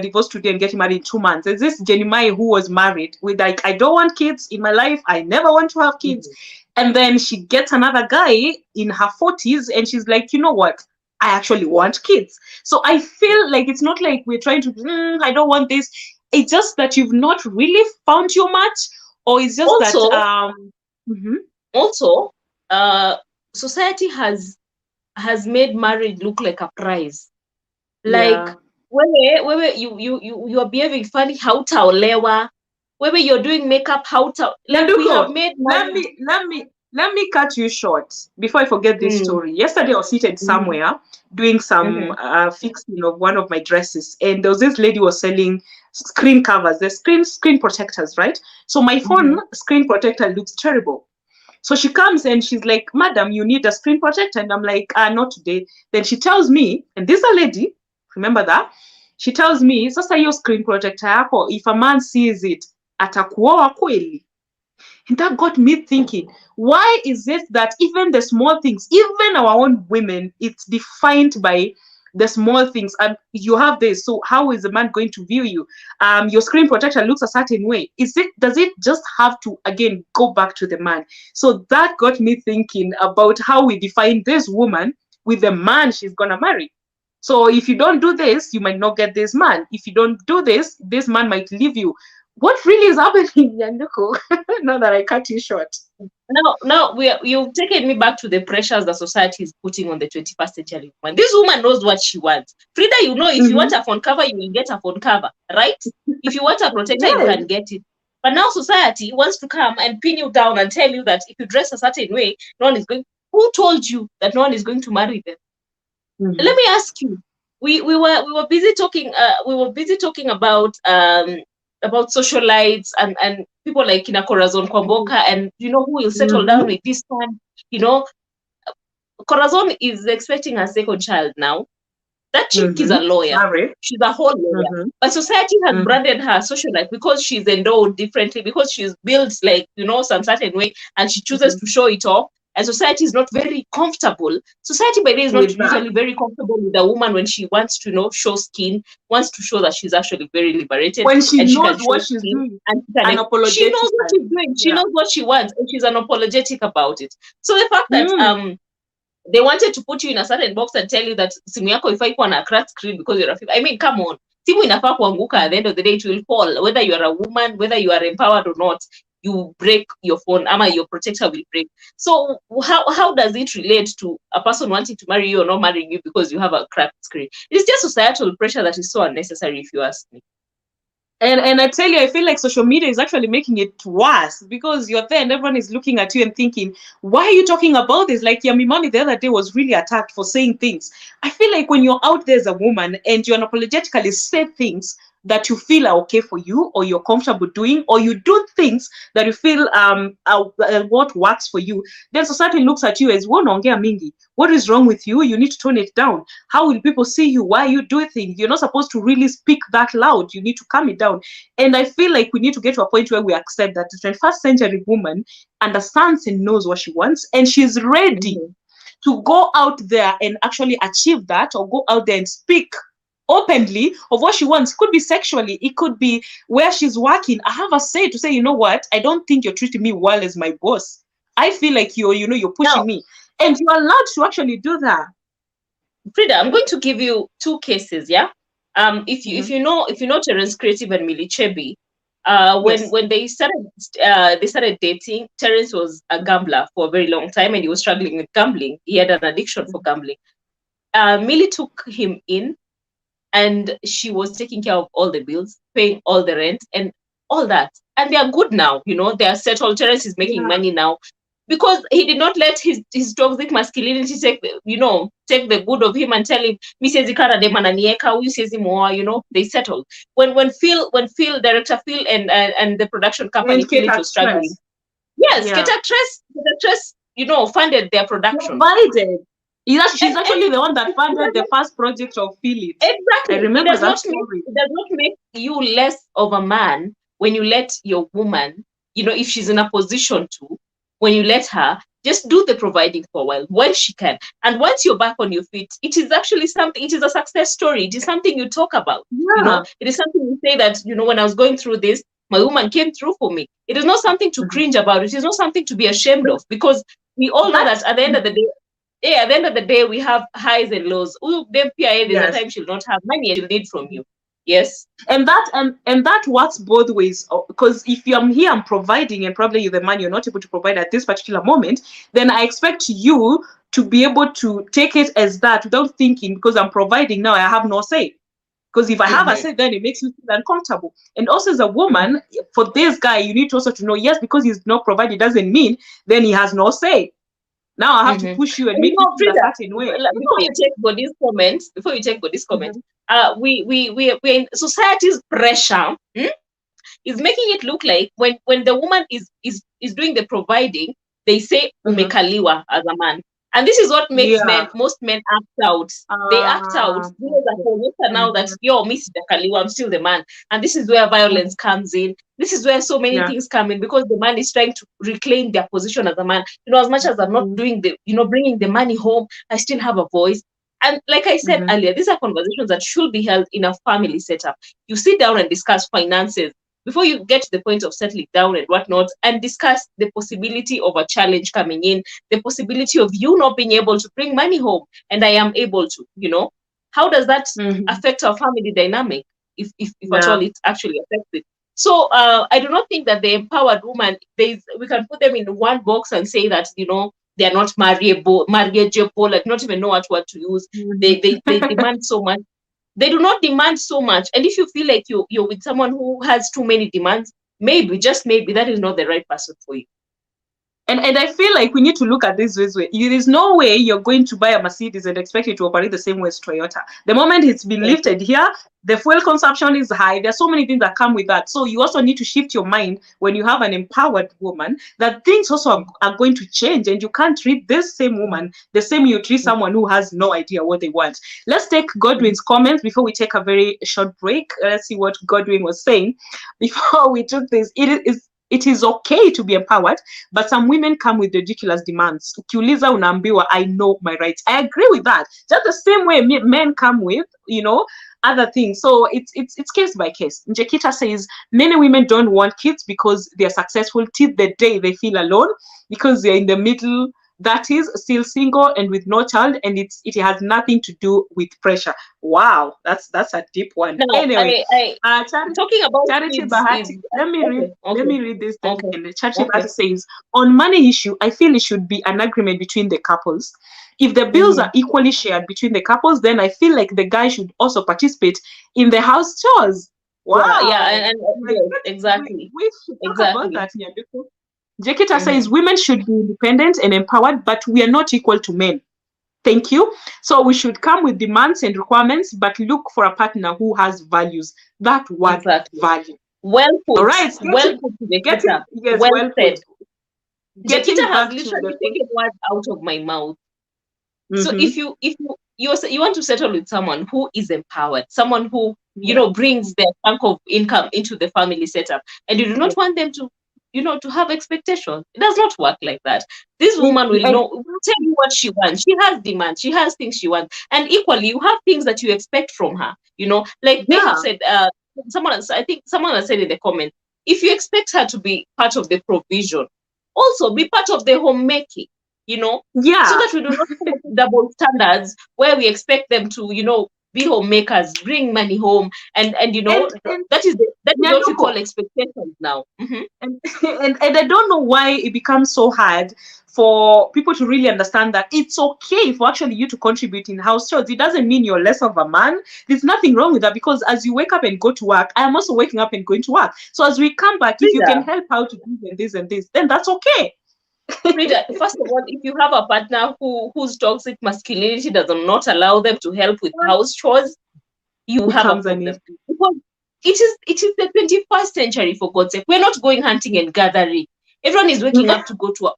Speaker 2: divorce today and getting married in 2 months. Is this Jenny who was married with like, I don't want kids in my life, I never want to have kids. And then she gets another guy in her 40s and she's like, you know what? I actually want kids. So I feel like it's not like we're trying to, I don't want this. It's just that you've not really found your match, or it's just
Speaker 3: also,
Speaker 2: that
Speaker 3: also society has made marriage look like a prize. Like where you are behaving funny, how taolewa, where you're doing makeup, how to like we have made marriage.
Speaker 2: Let me cut you short before I forget this story. Yesterday I was seated somewhere doing some fixing of one of my dresses, and there was this lady who was selling screen covers, the screen protectors, right? So my phone screen protector looks terrible. So she comes and she's like, madam, you need a screen protector. And I'm like, not today. Then she tells me, and this is a lady, remember that? She tells me, sasa hiyo screen protector yako, if a man sees it, atakuoa kweli. And that got me thinking, why is it that even the small things, even our own women, it's defined by the small things? And you have this, so how is a man going to view you? Your screen protector looks a certain way. Does it just have to, again, go back to the man? So that got me thinking about how we define this woman with the man she's gonna marry. So if you don't do this, you might not get this man. If you don't do this, this man might leave you. what really is happening, Nyanduko? Now that I cut you short.
Speaker 3: Now you've taken me back to the pressures that society is putting on the 21st century woman. This woman knows what she wants. Frida, you know, if you want a phone cover, you will get a phone cover, right? If you want a protector, you can get it. But now society wants to come and pin you down and tell you that if you dress a certain way, no one is going. Who told you that no one is going to marry them? Let me ask you. We were busy talking. We were busy talking about socialites and people like Kina Corazon Kwamboka, and you know, who will settle down with this one. You know, Corazon is expecting her second child now. That chick is a lawyer. She's a whole lawyer. But society has branded her socialite because she's endowed differently, because she's built like, you know, some certain way, and she chooses to show it off. And society is not very comfortable. Society by day is not usually very comfortable with a woman when she wants to, you know, show skin, wants to show that she's actually very liberated.
Speaker 2: When she knows what she's doing.
Speaker 3: And she knows what she's doing. She knows what she wants, and she's unapologetic about it. So the fact that they wanted to put you in a certain box and tell you that simu yako ifai kuwa na cracked screen because you're a female. I mean, come on. Simu inafaa kuanguka. At the end of the day, it will fall. Whether you are a woman, whether you are empowered or not, you break your phone, ama your protector will break. So how does it relate to a person wanting to marry you or not marrying you because you have a cracked screen? It's just societal pressure that is so unnecessary, if you ask me.
Speaker 2: And I tell you, I feel like social media is actually making it worse, because you're there and everyone is looking at you and thinking, why are you talking about this? Like Yami Mami the other day was really attacked for saying things. I feel like when you're out there as a woman and you unapologetically say things that you feel are okay for you, or you're comfortable doing, or you do things that you feel what works for you, then society looks at you as wanaongea mingi. What is wrong with you? You need to tone it down. How will people see you? Why you do things? You're not supposed to really speak that loud. You need to calm it down. And I feel like we need to get to a point where we accept that the 21st century woman understands and knows what she wants, and she's ready to go out there and actually achieve that, or go out there and speak openly of what she wants. It could be sexually, it could be where she's working. I have a say to say, you know what, I don't think you're treating me well as my boss. I feel like you're pushing me, and you're allowed to actually do that.
Speaker 3: Frida, I'm going to give you two cases. If you know Terence Creative and Millie Chebi, when they started dating, Terence was a gambler for a very long time, and he was struggling with gambling. He had an addiction for gambling. Millie took him in, and she was taking care of all the bills, paying all the rent and all that. And they are good now, you know, they are settled. Terence is making money now, because he did not let his toxic masculinity take the good of him and tell him, you know, they settled. When Phil, director Phil and the production company Phil was struggling. Yes, Keta, you know, funded their production.
Speaker 2: Validated. She's actually the one that funded the first project of Philip.
Speaker 3: Exactly.
Speaker 2: I remember that story.
Speaker 3: It does not make you less of a man when you let your woman, you know, if she's in a position to, when you let her just do the providing for a while when she can. And once you're back on your feet, it is actually something, it is a success story. It is something you talk about. You know, it is something you say that, you know, when I was going through this, my woman came through for me. It is not something to cringe about. It is not something to be ashamed of, because we all know that at the end of the day, we have highs and lows. There's a time she'll not have money and she'll need from you. Yes.
Speaker 2: And that works both ways. Because if I'm here, I'm providing, and probably you're the man, you're not able to provide at this particular moment, then I expect you to be able to take it as that without thinking, because I'm providing now, I have no say. Because if I have a say, then it makes you feel uncomfortable. And also as a woman, for this guy, you need to also to know, yes, because he's not providing doesn't mean then he has no say. Now I have to push you and make you feel a certain way.
Speaker 3: Before you take God's comment, we in society's pressure is making it look like when the woman is doing the providing, they say umekaliwa as a man. And this is what makes most men act out. They act out. Now that yo, Miss Dakaliwa, I'm still the man. And this is where violence comes in. This is where so many things come in, because the man is trying to reclaim their position as a man. You know, as much as I'm not doing bringing the money home, I still have a voice. And like I said earlier, these are conversations that should be held in a family setup. You sit down and discuss finances before you get to the point of settling down and whatnot, and discuss the possibility of a challenge coming in, the possibility of you not being able to bring money home, and I am able to, you know. How does that affect our family dynamic, if at all it actually affects it? So I do not think that the empowered woman, we can put them in one box and say that, they are not marriageable, like not even know what word to use. They demand so much. They do not demand so much. And if you feel like you're with someone who has too many demands, maybe, just maybe, that is not the right person for you.
Speaker 2: And I feel like we need to look at this way. There is no way you're going to buy a Mercedes and expect it to operate the same way as Toyota. The moment it's been lifted here, the fuel consumption is high. There's so many things that come with that. So you also need to shift your mind when you have an empowered woman that things also are going to change, and you can't treat this same woman the same you treat someone who has no idea what they want. Let's take Godwin's comments before we take a very short break. Let's see what Godwin was saying before we took this. It is okay to be empowered, but some women come with ridiculous demands. Ukiuliza unaambiwa, I know my rights. I agree with that. Just the same way men come with, other things. So it's case by case. Njekita says many women don't want kids because they're successful till the day they feel alone, because they're in the middle, that is still single and with no child, and it has nothing to do with pressure. Wow, that's a deep one.
Speaker 3: No,
Speaker 2: anyway,
Speaker 3: talking about
Speaker 2: Charity
Speaker 3: kids
Speaker 2: Bahati,
Speaker 3: is,
Speaker 2: let me read this.
Speaker 3: Okay.
Speaker 2: Charity Bahati says, on money issue, I feel it should be an agreement between the couples. If the bills are equally shared between the couples, then I feel like the guy should also participate in the house chores. Wow.
Speaker 3: Yeah, and exactly.
Speaker 2: We should talk about that, Nyanduko. Jekita says women should be independent and empowered, but we are not equal to men. Thank you. So we should come with demands and requirements, but look for a partner who has values. That word, value.
Speaker 3: Well put.
Speaker 2: All right.
Speaker 3: Well put, Jekita.
Speaker 2: Yes,
Speaker 3: well said.
Speaker 2: Getting
Speaker 3: Jekita has
Speaker 2: back to
Speaker 3: literally taken words out of my mouth.
Speaker 2: Mm-hmm.
Speaker 3: So if you want to settle with someone who is empowered, someone who brings their chunk of income into the family setup, and you do not want them to to have expectations, it does not work like that. This woman will tell you what she wants. She has demands. She has things she wants, and equally, you have things that you expect from her. Like they have said. I think someone has said in the comments, if you expect her to be part of the provision, also be part of the homemaking. So that we do not have double standards where we expect them to, be homemakers, bring money home, and that is what we call expectations now.
Speaker 2: And I don't know why it becomes so hard for people to really understand that it's okay for actually you to contribute in house chores. It doesn't mean you're less of a man. There's nothing wrong with that, because as you wake up and go to work, I am also waking up and going to work. So as we come back, if you can help out to do this and this, then that's okay.
Speaker 3: Fridah, first of all, if you have a partner whose toxic masculinity does not allow them to help with house chores, you have a problem. Because it is the 21st century, for God's sake. We're not going hunting and gathering. Everyone is waking up to go to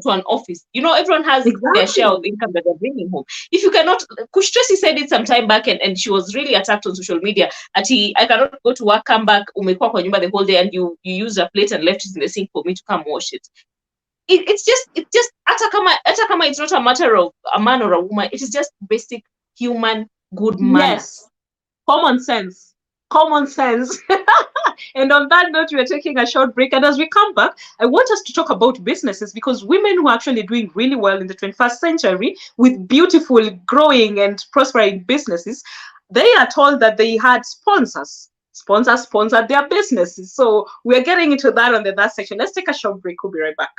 Speaker 3: an office. Everyone has their share of income that they're bringing home. If you cannot, Kush Tracy said it some time back, and she was really attacked on social media. I cannot go to work, come back, umekuwa kwa nyumba the whole day, and you used a plate and left it in the sink for me to come wash it. It's just atakama it's not a matter of a man or a woman. It is just basic human good manners.
Speaker 2: Yes. Common sense. And on that note, we are taking a short break, and as we come back, I want us to talk about businesses, because women who are actually doing really well in the 21st century with beautiful, growing and prospering businesses, they are told that they had sponsors sponsored their businesses. So we're getting into that on the that section. Let's take a short break. We'll be right back.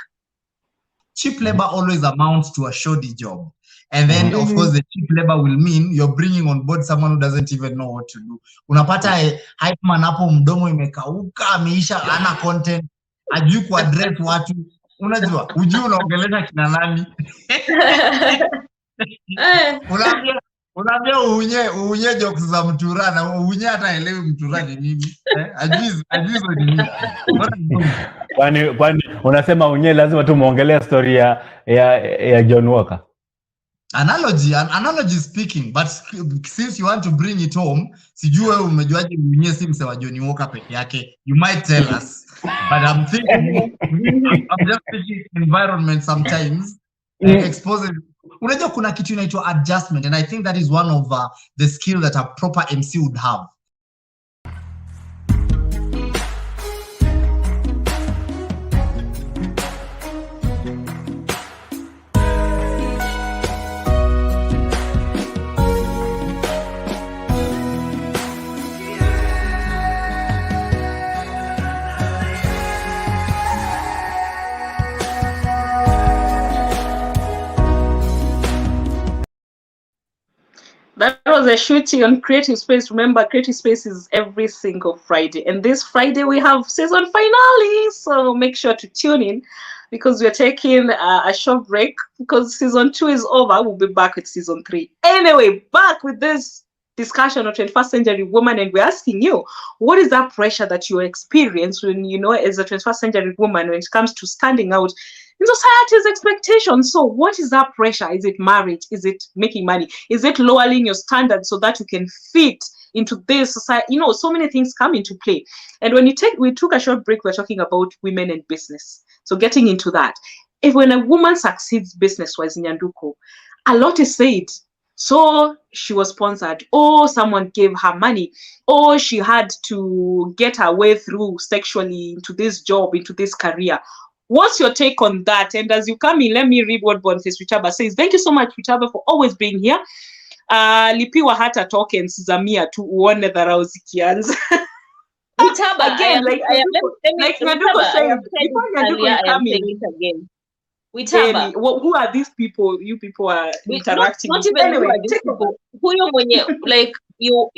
Speaker 5: Cheap labor always amounts to a shoddy job. And then, of course, the cheap labor will mean you're bringing on board someone who doesn't even know what to do. Unapata hype man hapo mdomo imekauka, ameisha, ana content, ajui kuaddress watu. Unajua, ujui unaongelesha kina nani. Unaambia uunye jokes za mtura, na uunye hata elewi mtura ni nini. Ajui zo ni nini.
Speaker 6: Kwani unasema unye lazima tu muongelea story ya John Walker.
Speaker 5: Analogy speaking, but since you want to bring it home, sijui wewe umejuaje unye si msewa John Walker peke yake. You might tell us, but I'm thinking I'm just thinking environment sometimes exposes. Unajua kuna kitu inaitwa adjustment, and I think that is one of the skill that a proper MC would have.
Speaker 2: That was a shooting on Creative Space. Remember, Creative Space is every single Friday. And this Friday, we have season finale. So make sure to tune in because we're taking a short break because season 2 is over. We'll be back with season 3. Anyway, back with this discussion of 21st century woman. And we're asking you, what is that pressure that you experience when, you know, as a 21st century woman, when it comes to standing out in society's expectations? So what is that pressure? Is it marriage? Is it making money? Is it lowering your standards so that you can fit into this society? You know, so many things come into play. And when we took a short break, we're talking about women and business. So getting into that, if when a woman succeeds business-wise in Nyanduko, a lot is said. So she was sponsored, or someone gave her money, or she had to get her way through sexually into this job, into this career. What's your take on that? And as you come in, let me read what Boniface Richaba says. Thank you so much, Richaba, for always being here. Lipiwa hata tokens Zamia to uone dharau zikianza.
Speaker 3: Richaba,
Speaker 2: again, like Nyanduko said, before Nyanduko come in
Speaker 3: again. Richaba,
Speaker 2: who are these people? You people are interacting.
Speaker 3: Not even anyway, huyo mwenye, like you,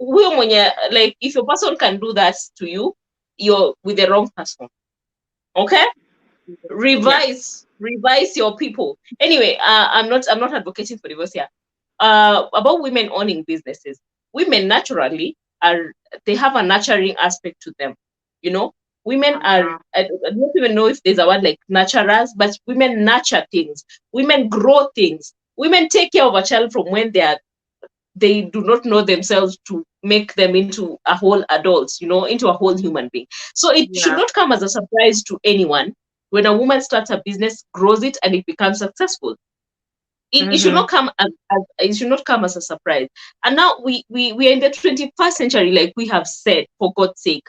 Speaker 3: huyo mwenye, like if your person can do that to you, you're with the wrong person. Okay? Revise your people. Anyway, I'm not advocating for divorce here. About women owning businesses. Women naturally they have a nurturing aspect to them. You know, women are, I don't even know if there's a word like nurturers, but women nurture things. Women grow things. Women take care of a child from when they do not know themselves to make them into a whole adult, you know, into a whole human being. So it should not come as a surprise to anyone when a woman starts a business, grows it, and it becomes successful. It should not come as a surprise. And now we are in the 21st century, like we have said, for God's sake.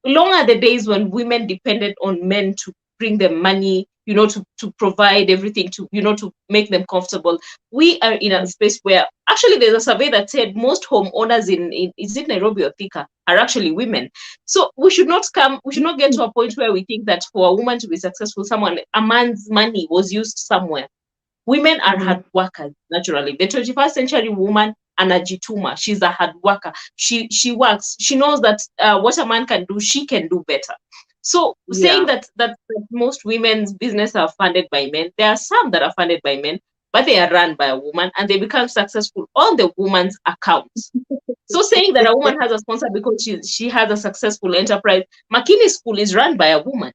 Speaker 3: Long are the days when women depended on men to bring them money, you know, to provide everything, to, you know, to make them comfortable. We are in a space where actually there's a survey that said most homeowners in is it Nairobi or Thika are actually women. So we should not get to a point where we think that for a woman to be successful, a man's money was used somewhere. Women are hard workers naturally. The 21st century woman, anajituma, she's a hard worker. She works. She knows that what a man can do, she can do better. So saying that most women's business are funded by men, there are some that are funded by men, but they are run by a woman and they become successful on the woman's account. So saying that a woman has a sponsor because she has a successful enterprise, Makini School is run by a woman.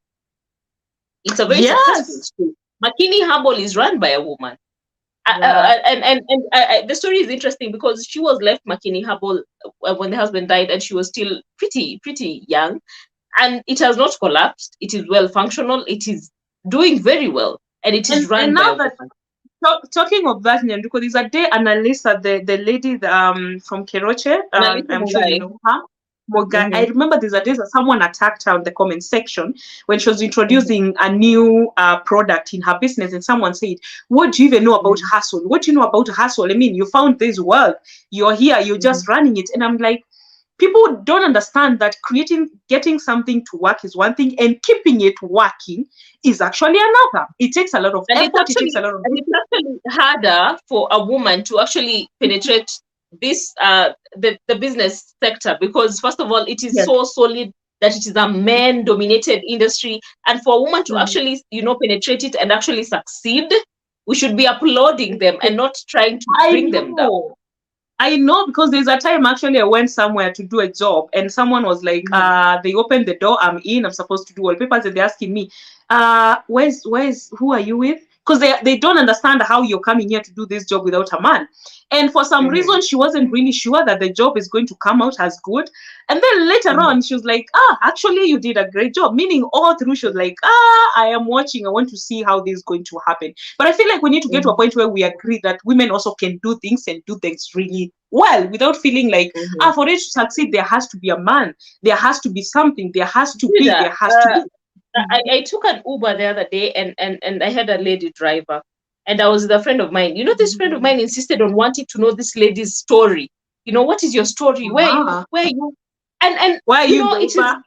Speaker 3: It's a very successful school. Makini Humble is run by a woman. And the story is interesting because she was left Makini Humble when the husband died and she was still pretty young. And it has not collapsed. It is well functional. It is doing very well. And it is run by a woman.
Speaker 2: Talking of that, Nyanduko, there's a day Annalisa, the lady from Keroche, I'm sure you know her. I remember there's a day that someone attacked her in the comment section when she was introducing a new product in her business, and someone said, what do you even know about hustle? What do you know about hustle? I mean, you found this world, you're here, you're just running it. And I'm like, people don't understand that getting something to work is one thing, and keeping it working is actually another. It takes a lot of effort. It's
Speaker 3: actually harder for a woman to actually penetrate this the business sector, because first of all, it is so solid that it is a man-dominated industry, and for a woman to actually, you know, penetrate it and actually succeed, we should be applauding them and not trying to bring them down.
Speaker 2: I know, because there's a time actually I went somewhere to do a job and someone was like, they opened the door, I'm in, I'm supposed to do wallpapers, and they're asking me, who are you with? Because they don't understand how you're coming here to do this job without a man. And for some reason, she wasn't really sure that the job is going to come out as good. And then later on, she was like, actually, you did a great job. Meaning all through, she was like, I am watching. I want to see how this is going to happen. But I feel like we need to get to a point where we agree that women also can do things and do things really well without feeling like, for it to succeed, there has to be a man. There has to be something. There has to be. There has to be.
Speaker 3: I took an Uber the other day and I had a lady driver, and I was with a friend of mine. You know, this friend of mine insisted on wanting to know this lady's story. You know, what is your story? Where are you? And
Speaker 2: Why are
Speaker 3: you
Speaker 2: you
Speaker 3: know,
Speaker 2: the
Speaker 3: it is,
Speaker 2: Uber?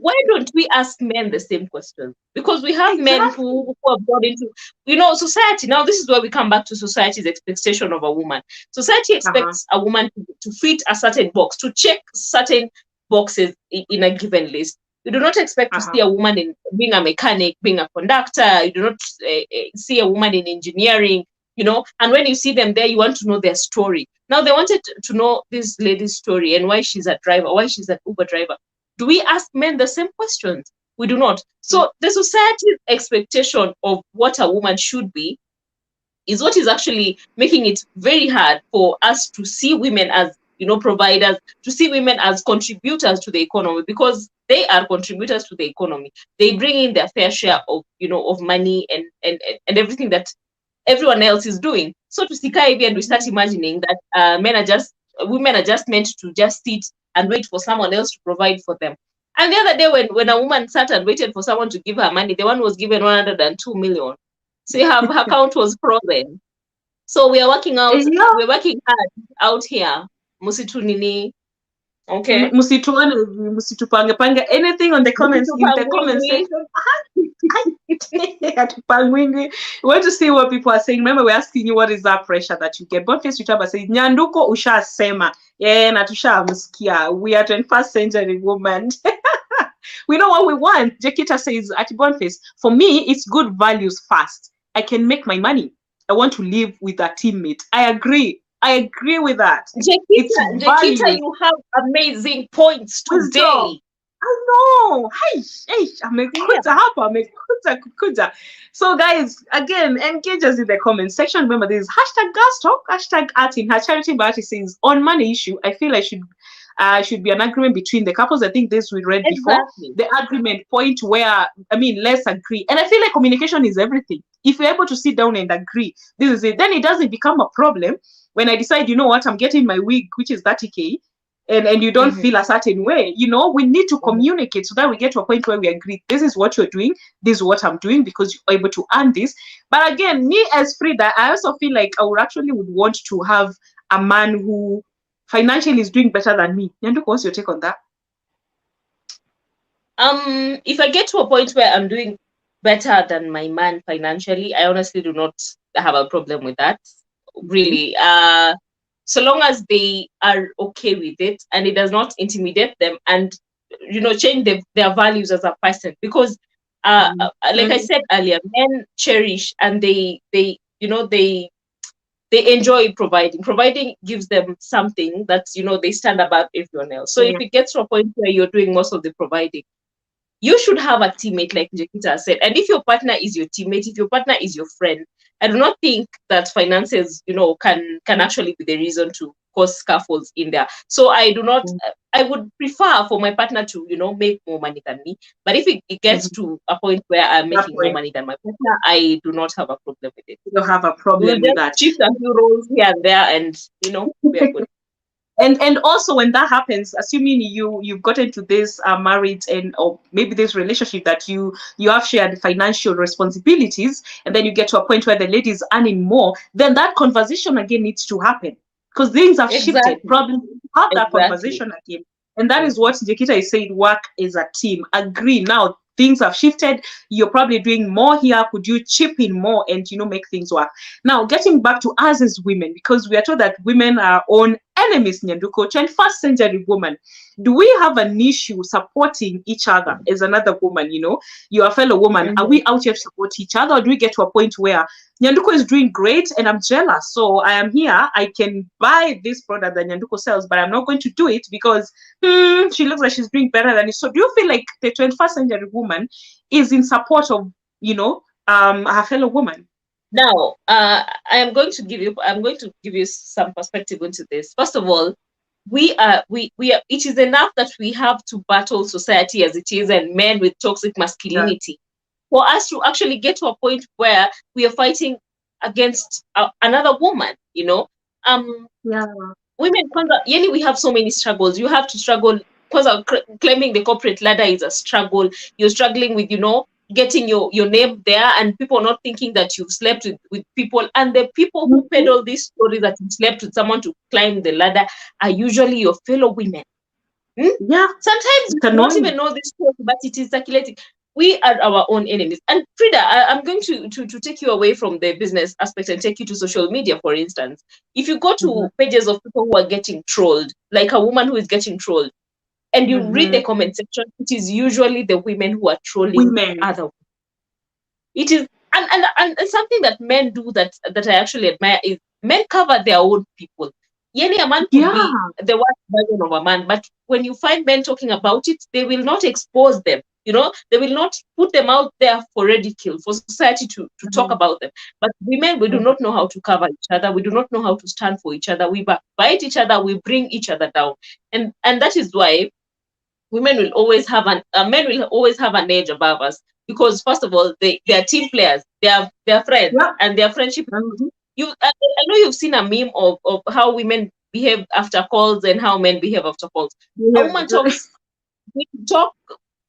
Speaker 3: why don't we ask men the same questions? Because we have men
Speaker 2: Exactly.
Speaker 3: who have brought into, you know, society. Now, this is where we come back to society's expectation of a woman. Society expects a woman to fit a certain box, to check certain boxes in a given list. You do not expect to see a woman in being a mechanic, being a conductor. You do not see a woman in engineering, you know. And when you see them there, you want to know their story. Now, they wanted to know this lady's story and why she's a driver, why she's an Uber driver. Do we ask men the same questions? We do not. So the society's expectation of what a woman should be is what is actually making it very hard for us to see women as, you know, providers, to see women as contributors to the economy, because they are contributors to the economy. They bring in their fair share of, you know, of money and everything that everyone else is doing. So to Sikai, and we start imagining that women are just meant to just sit and wait for someone else to provide for them. And the other day, when a woman sat and waited for someone to give her money, the one was given 102 million. So her account was frozen. So we are working out.
Speaker 2: Yeah.
Speaker 3: We're working hard out here. Musitu nini. Okay.
Speaker 2: Musituane, musitupange pange anything on the comments in the comment section. We want to see what people are saying. Remember, we're asking you what is that pressure that you get. Boniface Uchaba says, Nyanduko usha sema. Yeah, natusha muskia. We are 21st century woman. We know what we want. Jekita says, at Boniface, for me, it's good values first. I can make my money. I want to live with a teammate. I agree. I agree with that.
Speaker 3: Jekita, you have amazing points today.
Speaker 2: I know. Hey, amekuja. So guys, again, engage us in the comment section. Remember, this is #Girlstalk, #ArtsinHeart. Charity Bahati says, on money issue, I feel I should be an agreement between the couples. I think this we read before. The agreement point where, I mean, let's agree. And I feel like communication is everything. If you're able to sit down and agree, this is it, then it doesn't become a problem. When I decide, you know what, I'm getting my wig, which is 30K, and you don't feel a certain way, you know, we need to communicate so that we get to a point where we agree, this is what you're doing, this is what I'm doing, because you're able to earn this. But again, me as Fridah, I also feel like I would want to have a man who financially is doing better than me. Nyanduko, what's your take on that?
Speaker 3: If I get to a point where I'm doing better than my man financially, I honestly do not have a problem with that. Really. So long as they are okay with it and it does not intimidate them and, you know, change their values as a person. Because like I said earlier, men cherish and they enjoy providing. Providing gives them something that, you know, they stand above everyone else. So if it gets to a point where you're doing most of the providing, you should have a teammate, like Jekita said. And if your partner is your teammate, if your partner is your friend, I do not think that finances, you know, can actually be the reason to cause scuffles in there. So I do not, I would prefer for my partner to, you know, make more money than me. But if it gets to a point where I'm making more money than my partner, I do not have a problem with it.
Speaker 2: You don't have a problem with that.
Speaker 3: Shift a few roles here and there, and, you know, we're good.
Speaker 2: And also when that happens, assuming you've gotten to this marriage or maybe this relationship that you have shared financial responsibilities, and then you get to a point where the lady is earning more, then that conversation again needs to happen, because things have shifted. Probably have that conversation again. And that is what Jekita is saying, work as a team. Agree. Now things have shifted. You're probably doing more here. Could you chip in more and, you know, make things work? Now, getting back to us as women, because we are told that women are our own enemies, Nyanduko, 21st century woman. Do we have an issue supporting each other as another woman? You know, you're a fellow woman. Are we out here to support each other? Or do we get to a point where Nyanduko is doing great and I'm jealous? So I am here. I can buy this product that Nyanduko sells, but I'm not going to do it because she looks like she's doing better than it. So do you feel like the 21st century woman is in support of, you know, her fellow woman?
Speaker 3: Now, I'm going to give you some perspective into this. First of all, we are. It is enough that we have to battle society as it is and men with toxic masculinity for us to actually get to a point where we are fighting against another woman. You know, women. We have so many struggles. You have to struggle. Because climbing the corporate ladder is a struggle. You're struggling with, you know, getting your name there, and people not thinking that you've slept with people. And the people who peddle this story that you slept with someone to climb the ladder are usually your fellow women.
Speaker 2: Yeah.
Speaker 3: Sometimes
Speaker 2: It's
Speaker 3: we don't
Speaker 2: annoying.
Speaker 3: even know this story, but it is circulating. We are our own enemies. And Frida, I'm going to take you away from the business aspect and take you to social media, for instance. If you go to pages of people who are getting trolled, like a woman who is getting trolled, and you read the comment section, it is usually the women who are trolling
Speaker 2: Women.
Speaker 3: other women. It is, and something that men do that I actually admire is men cover their own people. A man could be the worst version of a man, but when you find men talking about it, they will not expose them. They will not put them out there for ridicule, for society to talk about them. But women, we do not know how to cover each other. We do not know how to stand for each other. We backbite each other. We bring each other down, and that is why women will always have men will always have an edge above us, because first of all, they are team players. They are friends, and their friendship. I know you've seen a meme of how women behave after calls and how men behave after calls. A woman talk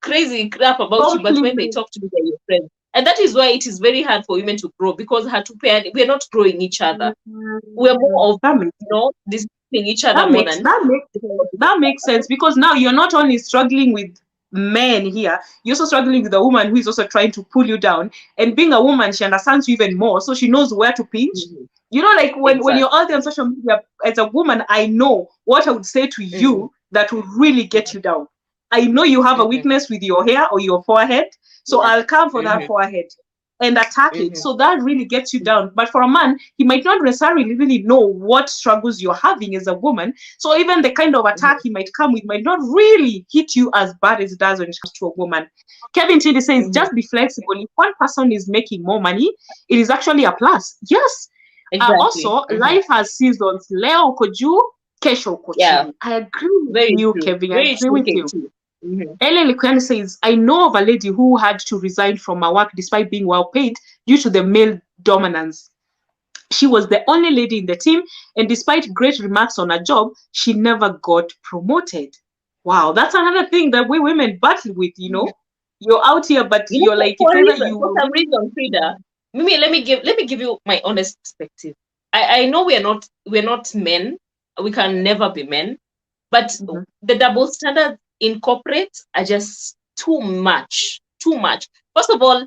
Speaker 3: crazy crap about you, but when they talk to you, they're your friends. And that is why it is very hard for women to grow, because we're not growing each other. We're more of disciplining each other more than
Speaker 2: that makes sense, because now you're not only struggling with men here, you're also struggling with a woman who is also trying to pull you down. And being a woman, she understands you even more, so she knows where to pinch. Like when you're out there on social media, as a woman, I know what I would say to you that would really get you down. I know you have a weakness with your hair or your forehead, so I'll come for that forehead and attack it. So that really gets you down. But for a man, he might not necessarily really know what struggles you're having as a woman. So even the kind of attack he might come with might not really hit you as bad as it does when it comes to a woman. Kevin Chidi says, just be flexible. If one person is making more money, it is actually a plus. Yes.
Speaker 3: Exactly.
Speaker 2: Also, life has seasons. Leo Koju, Kesho Kochu. I agree with you, Kevin. I agree with you. Ellen Likwani says, I know of a lady who had to resign from her work despite being well paid due to the male dominance. She was the only lady in the team, and despite great remarks on her job, she never got promoted. Wow, that's another thing that we women battle with, You're out here, but you're like,
Speaker 3: for some reason, Frida. Let me give you my honest perspective. I know we're not men. We can never be men, but the double standards in corporate are just too much. First of all,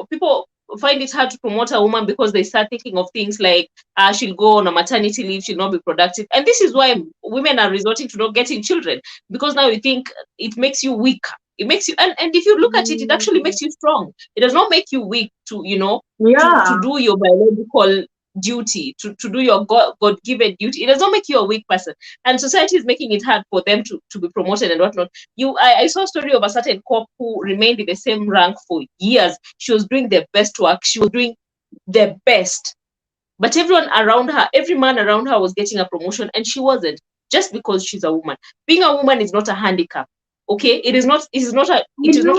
Speaker 3: people find it hard to promote a woman because they start thinking of things like she'll go on a maternity leave, she'll not be productive. And this is why women are resorting to not getting children, because now you think it makes you weaker. It makes you, and if you look at it, it actually makes you strong. It does not make you weak to to do your biological duty, to do your God-given duty. It does not make you a weak person, and society is making it hard for them to be promoted and whatnot. I saw a story of a certain cop who remained in the same rank for years. She was doing the best work, she was doing the best, but everyone around her, every man around her was getting a promotion, and she wasn't, just because she's a woman. Being a woman is not a handicap, okay? It is not a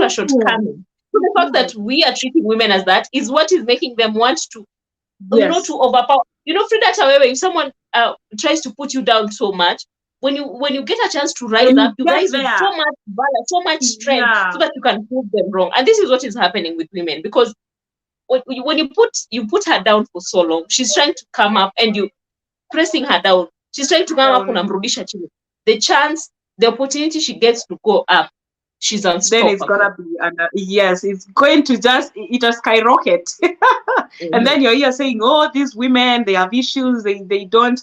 Speaker 3: shortcoming. So the fact that we are treating women as that is what is making them want to to overpower. Frida Tawewe, if someone tries to put you down so much, when you get a chance to rise up, you rise with so much valor, so much strength, so that you can prove them wrong. And this is what is happening with women, because when you put her down for so long, she's trying to come up, and you pressing her down. She's trying to come up, unamrudisha chini. The opportunity she gets to go up, she's unstoppable.
Speaker 2: Then it's gonna be, it's going to it'll skyrocket. And then you're here saying, oh, these women, they have issues, they're not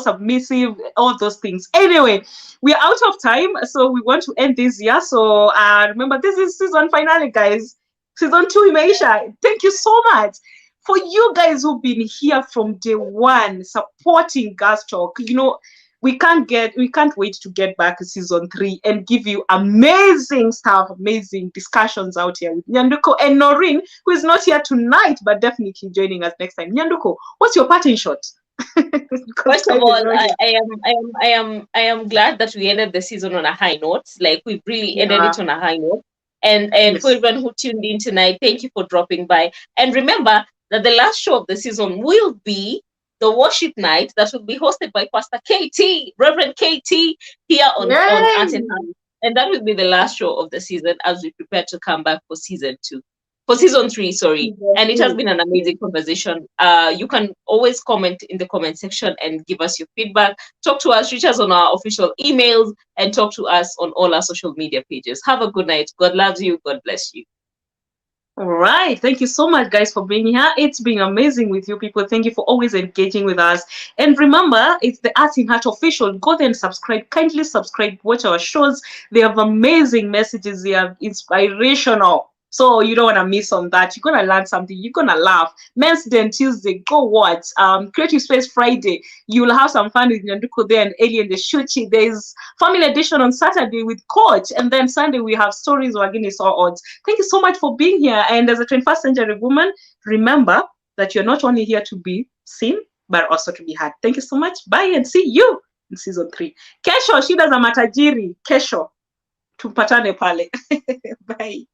Speaker 2: submissive, all those things. Anyway, we're out of time, so we want to end this year. So remember, this is season finale, guys. Season 2, Imeisha. Thank you so much for you guys who've been here from day one supporting Girlstalk. We can't wait to get back to season 3 and give you amazing stuff, amazing discussions out here with Nyanduko and Noreen, who is not here tonight, but definitely joining us next time. Nyanduko, what's your parting shot?
Speaker 3: First of all, I am glad that we ended the season on a high note. Like, we've really ended it on a high note. And for everyone who tuned in tonight, thank you for dropping by. And remember that the last show of the season will be the worship night that will be hosted by Pastor KT, Reverend KT, here on TheArtsinHeart. And that will be the last show of the season as we prepare to come back for season 2. For season 3, sorry.
Speaker 2: Season
Speaker 3: And it has
Speaker 2: 3.
Speaker 3: been an amazing conversation. You can always comment in the comment section and give us your feedback. Talk to us, reach us on our official emails, and talk to us on all our social media pages. Have a good night. God loves you. God bless you.
Speaker 2: All right. Thank you so much, guys, for being here. It's been amazing with you people. Thank you for always engaging with us. And remember, it's the Arts in Heart official. Go there and subscribe. Kindly subscribe. Watch our shows. They have amazing messages. They are inspirational. So you don't want to miss on that. You're going to learn something. You're going to laugh. Men's Day on Tuesday. Go watch. Creative Space Friday. You'll have some fun with Nyanduko there and Ellie and the Shuchi. There's Family Edition on Saturday with Coach. And then Sunday we have Stories Wagini Saw Odds. Thank you so much for being here. And as a 21st century woman, remember that you're not only here to be seen, but also to be heard. Thank you so much. Bye and see you in season 3. Kesho, shida za matajiri. Kesho. Tupatane pale. Bye.